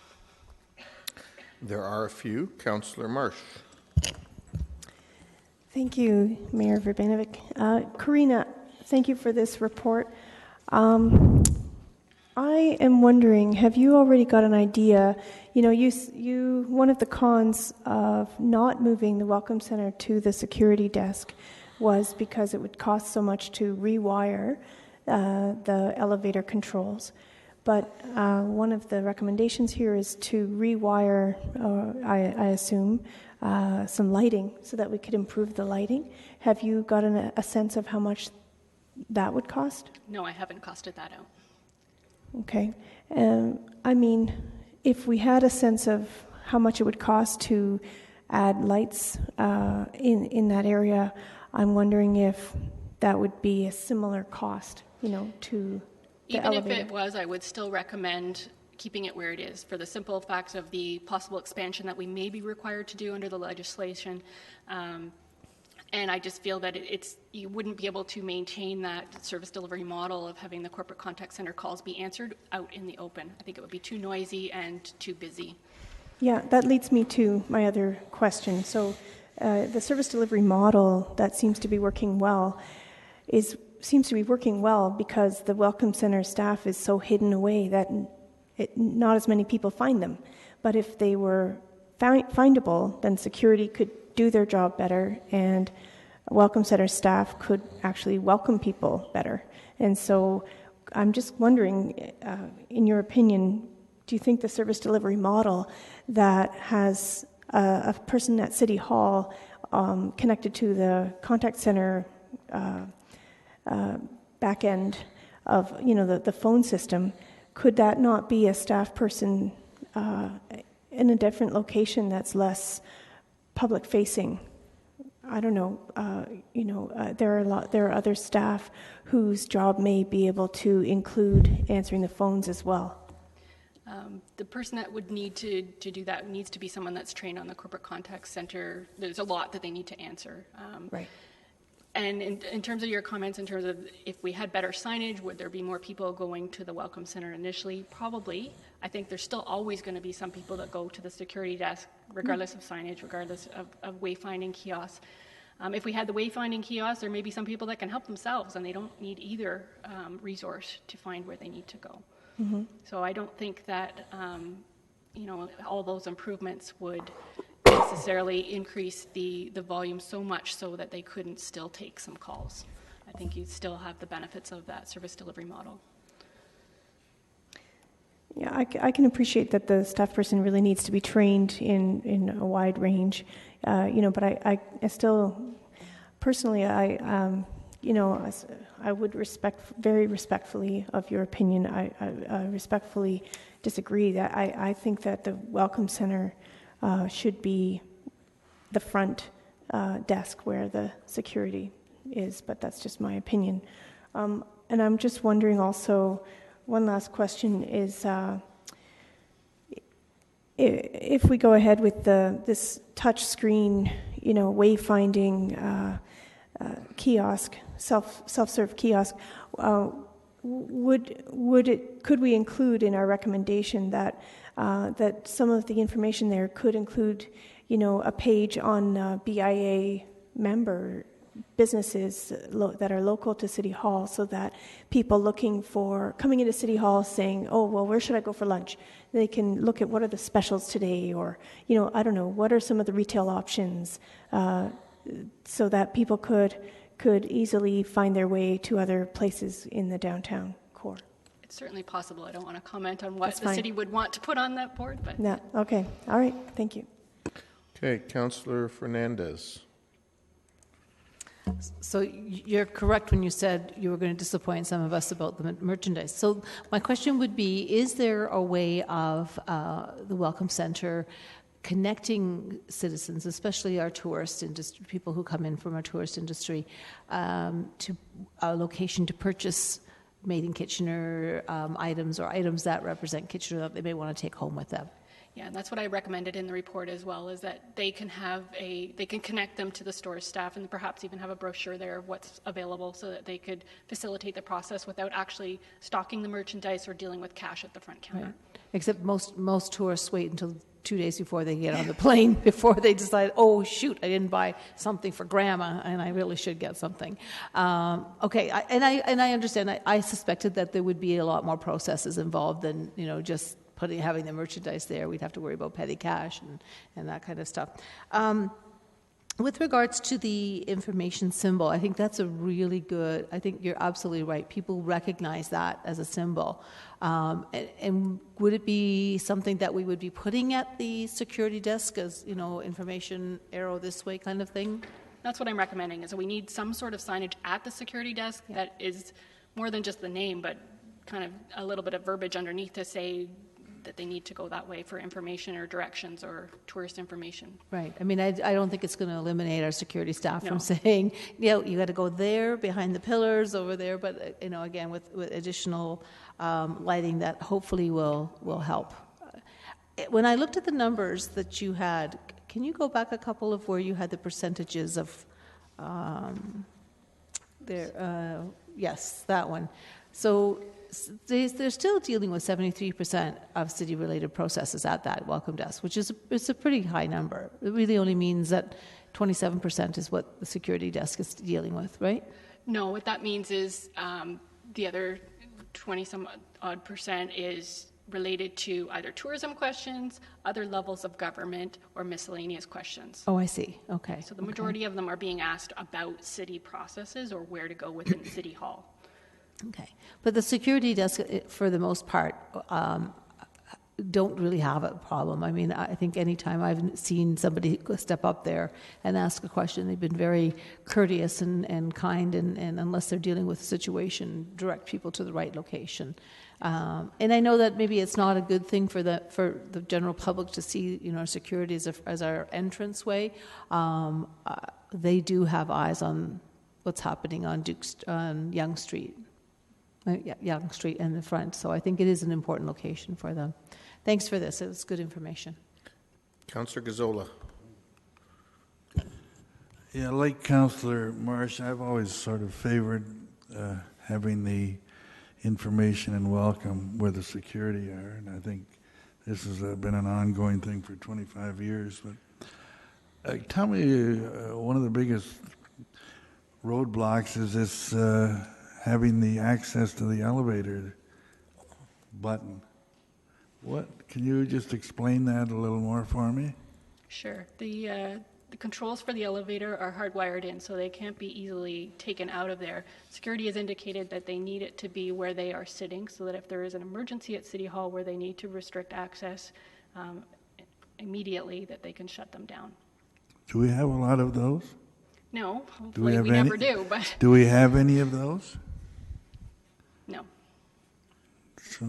S2: There are a few. Councillor Marsh.
S5: Thank you, Mayor Verbanovic. Karina, thank you for this report. I am wondering, have you already got an idea? You know, one of the cons of not moving the Welcome Center to the security desk was because it would cost so much to rewire the elevator controls. But one of the recommendations here is to rewire, I assume, some lighting so that we could improve the lighting. Have you got a sense of how much that would cost?
S6: No, I haven't costed that out.
S5: Okay. I mean, if we had a sense of how much it would cost to add lights in that area, I'm wondering if that would be a similar cost, to the
S6: Even
S5: elevator.
S6: if it was, I would still recommend keeping it where it is for the simple fact of the possible expansion that we may be required to do under the legislation. And I just feel that you wouldn't be able to maintain that service delivery model of having the corporate contact center calls be answered out in the open. I think it would be too noisy and too busy.
S5: Yeah, that leads me to my other question. So the service delivery model that seems to be working well seems to be working well because the Welcome Center staff is so hidden away that not as many people find them. But if they were findable, then security could do their job better, and Welcome Center staff could actually welcome people better. And so I'm just wondering, in your opinion, do you think the service delivery model that has a person at City Hall connected to the contact center back end of the phone system, could that not be a staff person in a different location that's less public facing? I don't know. There are other staff whose job may be able to include answering the phones as well.
S6: The person that would need to do that needs to be someone that's trained on the corporate contact center. There's a lot that they need to answer.
S5: Right.
S6: And in terms of your comments, in terms of if we had better signage, would there be more people going to the Welcome Center initially? Probably. I think there's still always going to be some people that go to the security desk, regardless of signage, regardless of wayfinding kiosks. If we had the wayfinding kiosks, there may be some people that can help themselves, and they don't need either resource to find where they need to go. Mm-hmm. So I don't think that all those improvements would necessarily increase the volume so much so that they couldn't still take some calls. I think you'd still have the benefits of that service delivery model.
S5: Yeah, I can appreciate that the staff person really needs to be trained in a wide range, but I still, personally, I would very respectfully of your opinion. I respectfully disagree. That I think that the Welcome Center should be the front desk where the security is, but that's just my opinion. And I'm just wondering also, one last question is, if we go ahead with this touch screen, wayfinding kiosk, self-serve kiosk, could we include in our recommendation that some of the information there could include, a page on BIA member businesses that are local to City Hall, so that people coming into City Hall saying, oh, well, where should I go for lunch? They can look at what are the specials today, or, I don't know, what are some of the retail options, so that people could easily find their way to other places in the downtown core.
S6: It's certainly possible. I don't want to comment on what the city would want to put on that board, but...
S5: No, okay. All right. Thank you.
S2: Okay, Councillor Fernandez.
S7: So you're correct when you said you were going to disappoint some of us about the merchandise. So my question would be, is there a way of the Welcome Center connecting citizens, especially our tourist industry, people who come in from our tourist industry, to a location to purchase made in Kitchener items, or items that represent Kitchener that they may want to take home with them?
S6: Yeah, and that's what I recommended in the report as well, is that they can connect them to the store staff and perhaps even have a brochure there of what's available, so that they could facilitate the process without actually stocking the merchandise or dealing with cash at the front counter.
S7: Right. Except most tourists wait until 2 days before they get on the plane before they decide, oh, shoot, I didn't buy something for Grandma, and I really should get something. Okay, I understand. I suspected that there would be a lot more processes involved than, just having the merchandise there. We'd have to worry about petty cash and that kind of stuff. With regards to the information symbol, I think that's a really good, I think you're absolutely right. People recognize that as a symbol. And would it be something that we would be putting at the security desk as, information arrow this way kind of thing?
S6: That's what I'm recommending, is that we need some sort of signage at the security desk that is more than just the name, but kind of a little bit of verbiage underneath to say that they need to go that way for information or directions or tourist information. Right.
S7: I mean, I don't think it's going to eliminate our security staff from saying, you got to go there behind the pillars over there, but again, with additional lighting that hopefully will help. When I looked at the numbers that you had, can you go back a couple of where you had the percentages of Yes, that one. So they're still dealing with 73% of city-related processes at that welcome desk, which is it's a pretty high number. It really only means that 27% is what the security desk is dealing with, right?
S6: No, what that means is the other 20-some-odd% is related to either tourism questions, other levels of government, or miscellaneous questions.
S7: Oh, I see. Okay.
S6: So the majority of them are being asked about city processes or where to go within City Hall.
S7: Okay. But the security desk, for the most part, don't really have a problem. I mean, I think anytime I've seen somebody step up there and ask a question, they've been very courteous and kind, and unless they're dealing with a situation, direct people to the right location. And I know that maybe it's not a good thing for the general public to see, security as our entranceway. They do have eyes on what's happening on Yonge Street. Yonge Street in the front. So I think it is an important location for them. Thanks for this. It was good information.
S2: Councillor Gazzola.
S1: Yeah, like Councillor Marsh, I've always sort of favored having the information and welcome where the security are, and I think this has been an ongoing thing for 25 years. But tell me, one of the biggest roadblocks is this having the access to the elevator button. Can you just explain that a little more for me?
S6: Sure. The controls for the elevator are hardwired in, so they can't be easily taken out of there. Security has indicated that they need it to be where they are sitting, so that if there is an emergency at City Hall where they need to restrict access immediately, that they can shut them down.
S1: Do we have a lot of those?
S6: No, hopefully we never do, but...
S1: Do we have any of those?
S6: No.
S1: So...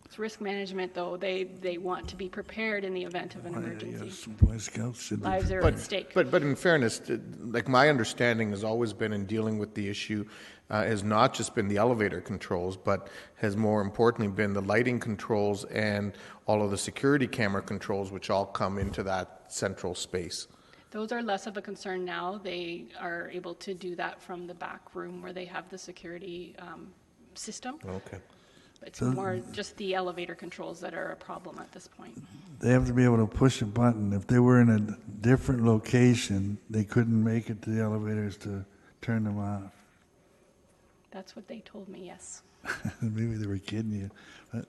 S6: It's risk management, though. They want to be prepared in the event of an emergency.
S1: Yes, Boy Scouts should be
S6: Lives are
S1: prepared.
S6: at stake.
S2: But in fairness, like my understanding has always been in dealing with the issue has not just been the elevator controls, but has more importantly been the lighting controls and all of the security camera controls, which all come into that central space.
S6: Those are less of a concern now. They are able to do that from the back room where they have the security system.
S2: Okay.
S6: It's more just the elevator controls that are a problem at this point.
S1: They have to be able to push a button. If they were in a different location, they couldn't make it to the elevators to turn them off.
S6: That's what they told me, yes.
S1: Maybe they were kidding you. But,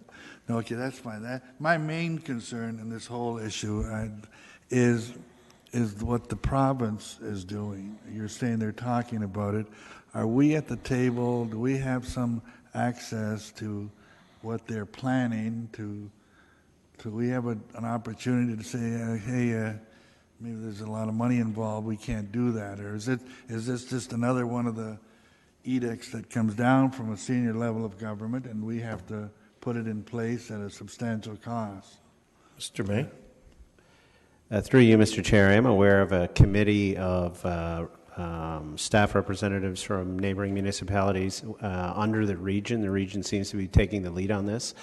S1: no, okay, that's fine. My main concern in this whole issue is what the province is doing. You're saying they're talking about it. Are we at the table? Do we have some access to what they're planning to we have an opportunity to say, hey, maybe there's a lot of money involved, we can't do that? Or is this just another one of the edicts that comes down from a senior level of government and we have to put it in place at a substantial cost?
S2: Mr. May?
S8: Through you, Mr. Chair, I am aware of a committee of staff representatives from neighboring municipalities under the region. The region seems to be taking the lead on this.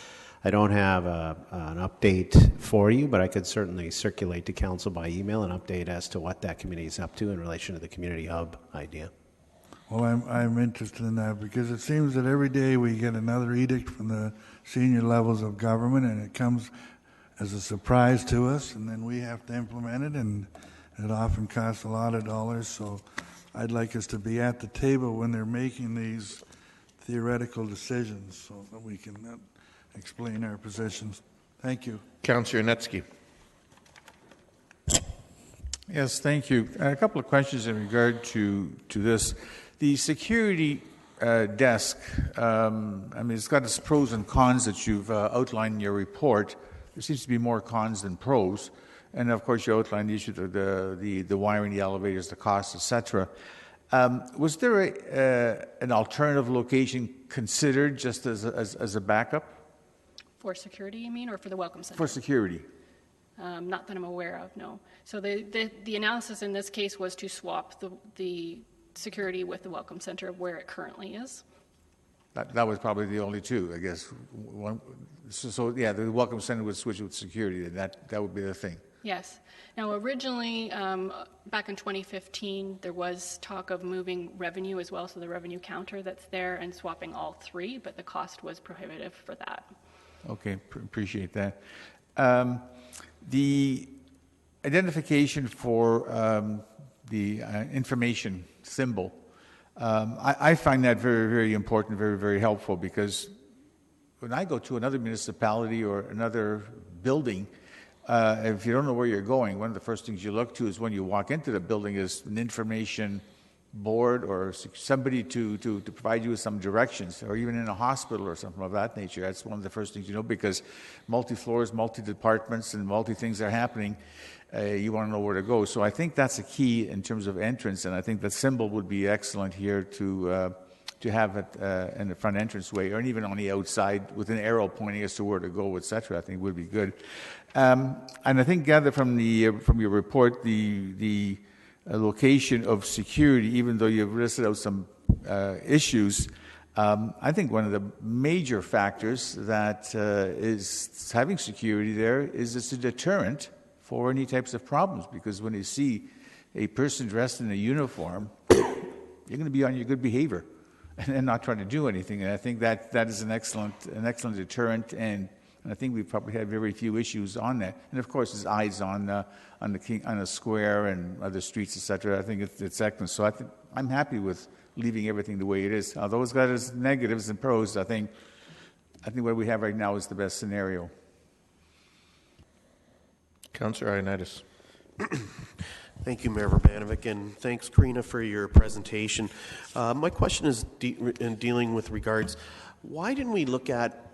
S8: I don't have an update for you, but I could certainly circulate to council by email an update as to what that committee is up to in relation to the community hub idea.
S1: Well, I'm interested in that because it seems that every day we get another edict from the senior levels of government, and it comes as a surprise to us, and then we have to implement it, and it often costs a lot of dollars. So I'd like us to be at the table when they're making these theoretical decisions so that we can explain our positions. Thank you.
S2: Councillor Yanetsky.
S9: Yes, thank you. A couple of questions in regard to this. The security desk, I mean, it's got its pros and cons that you've outlined in your report. There seems to be more cons than pros. And of course, you outlined the issue of the wiring, the elevators, the costs, etc. Was there an alternative location considered just as a backup?
S6: For security, you mean, or for the Welcome Center?
S9: For security.
S6: Not that I'm aware of, no. So the analysis in this case was to swap the security with the Welcome Center where it currently is.
S9: That was probably the only two, I guess. Yeah, the Welcome Center would switch with security. That would be the thing.
S6: Yes. Now, originally, back in 2015, there was talk of moving revenue as well, so the revenue counter that's there, and swapping all three, but the cost was prohibitive for that.
S9: Okay, appreciate that. The identification for the information symbol, I find that very, very important, very, very helpful, because when I go to another municipality or another building, if you don't know where you're going, one of the first things you look to is when you walk into the building is an information board or somebody to provide you with some directions, or even in a hospital or something of that nature. That's one of the first things you know, because multi-floors, multi-departments, and multi-things are happening. You want to know where to go. So I think that's a key in terms of entrance, and I think that symbol would be excellent here to have it in the front entrance way, or even on the outside with an arrow pointing us to where to go, etc. I think would be good. And I think, gather from your report, the location of security, even though you've listed out some issues, I think one of the major factors that is having security there is it's a deterrent for any types of problems, because when you see a person dressed in a uniform, you're going to be on your good behavior and not trying to do anything. And I think that is an excellent deterrent, and I think we probably had very few issues on that. And of course, his eyes on the square and other streets, etc. I think it's excellent. So I'm happy with leaving everything the way it is. Although it's got its negatives and pros, I think what we have right now is the best scenario.
S2: Councillor Ioannidis.
S10: Thank you, Mayor Urbanovic, and thanks, Karina, for your presentation. My question is in dealing with regards, why didn't we look at,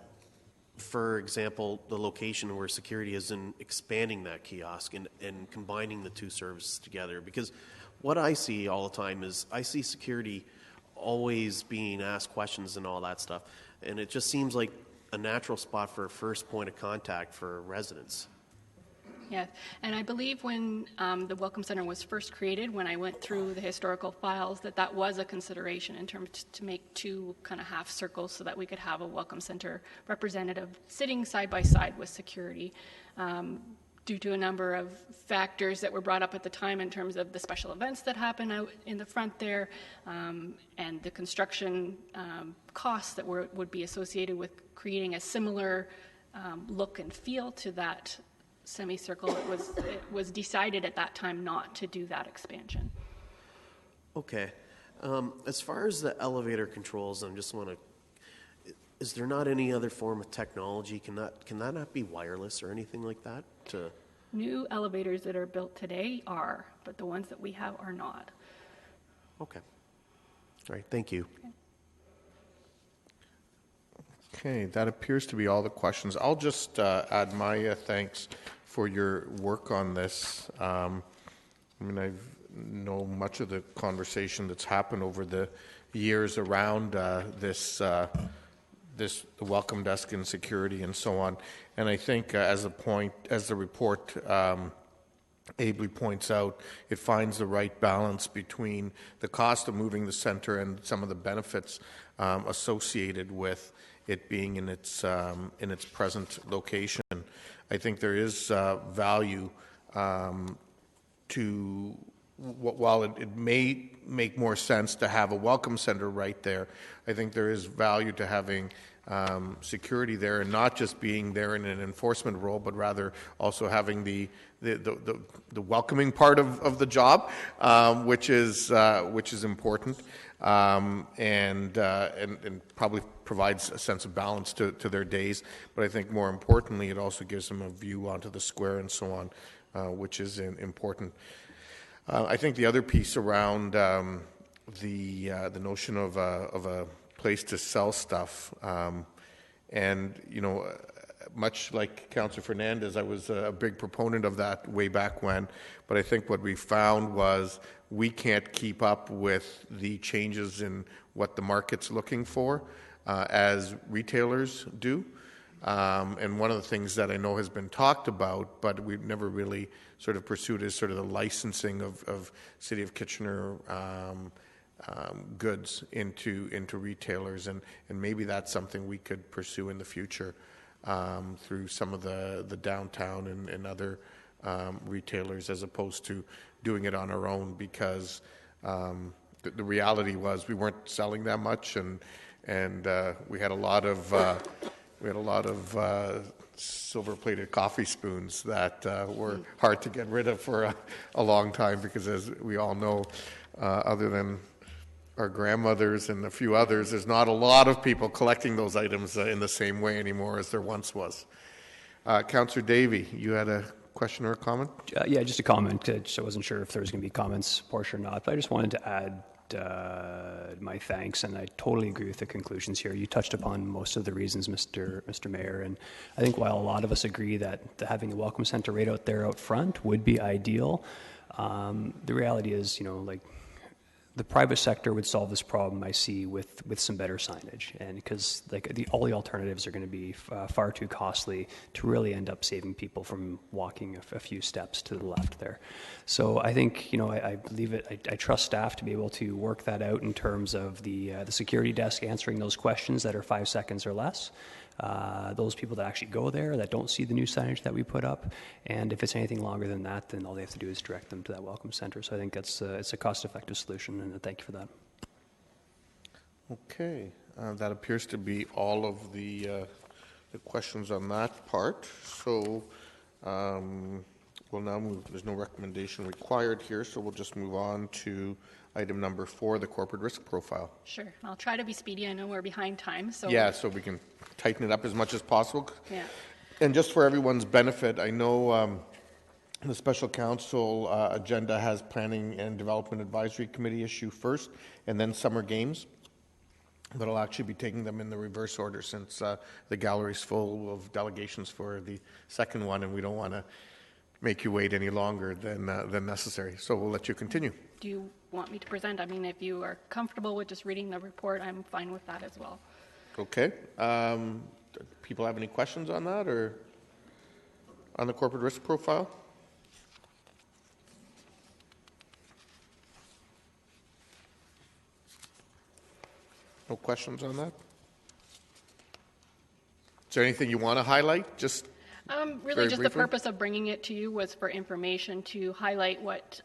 S10: for example, the location where security is in expanding that kiosk and combining the two services together? Because what I see all the time is I see security always being asked questions and all that stuff, and it just seems like a natural spot for a first point of contact for residents.
S6: Yes, and I believe when the Welcome Center was first created, when I went through the historical files, that was a consideration in terms to make two kind of half circles so that we could have a Welcome Center representative sitting side by side with security. Due to a number of factors that were brought up at the time in terms of the special events that happen out in the front there, and the construction costs that would be associated with creating a similar look and feel to that semicircle, it was decided at that time not to do that expansion.
S10: Okay. As far as the elevator controls, is there not any other form of technology? Can that not be wireless or anything like that?
S6: New elevators that are built today are, but the ones that we have are not.
S10: Okay. All right. Thank you.
S2: Okay, that appears to be all the questions. I'll just add my thanks for your work on this. I know much of the conversation that's happened over the years around the welcome desk and security and so on. And I think as the report ably points out, it finds the right balance between the cost of moving the center and some of the benefits associated with it being in its present location. I think there is value to, while it may make more sense to have a welcome center right there, I think there is value to having security there, and not just being there in an enforcement role, but rather also having the welcoming part of the job, which is important, and probably provides a sense of balance to their days. But I think more importantly, it also gives them a view onto the square and so on, which is important. I think the other piece around the notion of a place to sell stuff, and much like Councillor Fernandez, I was a big proponent of that way back when. But I think what we found was we can't keep up with the changes in what the market's looking for as retailers do. And one of the things that I know has been talked about, but we've never really sort of pursued, is sort of the licensing of City of Kitchener goods into retailers, and maybe that's something we could pursue in the future through some of the downtown and other retailers, as opposed to doing it on our own, because the reality was we weren't selling that much, and we had a lot of silver-plated coffee spoons that were hard to get rid of for a long time, because, as we all know, other than our grandmothers and a few others, there's not a lot of people collecting those items in the same way anymore as there once was. Councillor Davey, you had a question or a comment?
S11: Yeah, just a comment. I wasn't sure if there was going to be comments portion or not, but I just wanted to add my thanks, and I totally agree with the conclusions here. You touched upon most of the reasons, Mr. Mayor, and I think while a lot of us agree that having a welcome center right out there out front would be ideal, the reality is, like, the private sector would solve this problem, I see, with some better signage, and because all the alternatives are going to be far too costly to really end up saving people from walking a few steps to the left there. So I think, I believe it. I trust staff to be able to work that out in terms of the security desk answering those questions that are 5 seconds or less. Those people that actually go there that don't see the new signage that we put up, and if it's anything longer than that, then all they have to do is direct them to that welcome center. So I think it's a cost-effective solution, and thank you for that.
S2: Okay, that appears to be all of the questions on that part. So we'll now move. There's no recommendation required here, so we'll just move on to item number 4, the corporate risk profile.
S6: Sure. I'll try to be speedy. I know we're behind time. So
S2: yeah, so we can tighten it up as much as possible.
S6: Yeah.
S2: And just for everyone's benefit, I know the special council agenda has Planning and Development Advisory Committee issue first, and then Summer Games. But I'll actually be taking them in the reverse order, since the gallery's full of delegations for the second one, and we don't want to make you wait any longer than necessary. So we'll let you continue.
S6: Do you want me to present? I mean, if you are comfortable with just reading the report, I'm fine with that as well.
S2: Okay. People have any questions on that, or on the corporate risk profile? No questions on that? Is there anything you want to highlight? Just
S6: really, just
S2: briefly?
S6: the purpose of bringing it to you was for information, to highlight what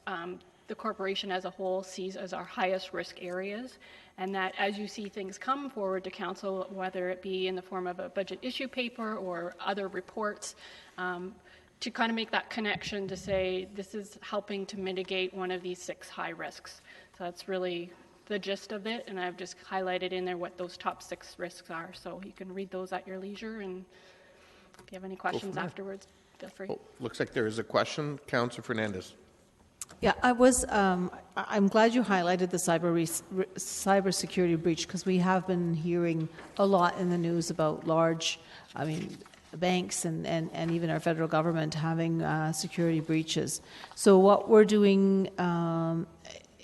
S6: the corporation as a whole sees as our highest risk areas, and that as you see things come forward to council, whether it be in the form of a budget issue paper or other reports, to kind of make that connection to say this is helping to mitigate one of these 6 high risks. So that's really the gist of it, and I've just highlighted in there what those top 6 risks are, so you can read those at your leisure, and if you have any questions afterwards, feel free.
S2: Oh, looks like there is a question. Councillor Fernandez.
S7: Yeah, I'm glad you highlighted the cybersecurity breach, because we have been hearing a lot in the news about banks and even our federal government having security breaches. So what we're doing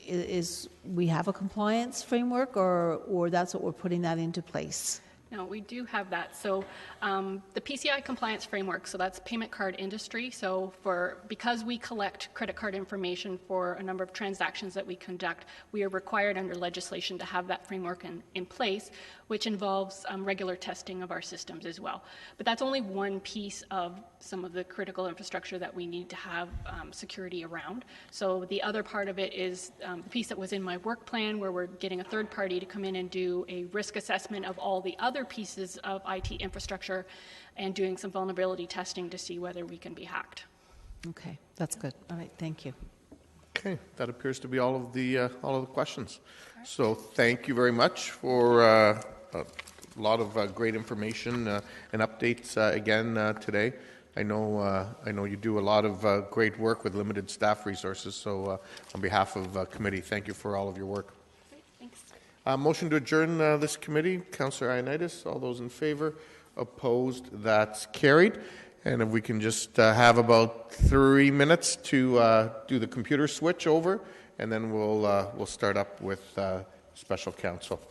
S7: is we have a compliance framework, or that's what we're putting that into place?
S6: No, we do have that. So the PCI compliance framework, so that's payment card industry. So because we collect credit card information for a number of transactions that we conduct, we are required under legislation to have that framework in place, which involves regular testing of our systems as well. But that's only one piece of some of the critical infrastructure that we need to have security around. So the other part of it is the piece that was in my work plan, where we're getting a third party to come in and do a risk assessment of all the other pieces of IT infrastructure and doing some vulnerability testing to see whether we can be hacked.
S7: Okay, that's good. All right, thank you.
S2: Okay, that appears to be all of the questions. Right. So thank you very much for a lot of great information and updates again today. I know you do a lot of great work with limited staff resources. So on behalf of committee, thank you for all of your work. Motion to adjourn this committee. Councillor Ioannidis, all those in favor? Opposed? That's carried. And if we can just have about 3 minutes to do the computer switch over, and then we'll start up with special counsel.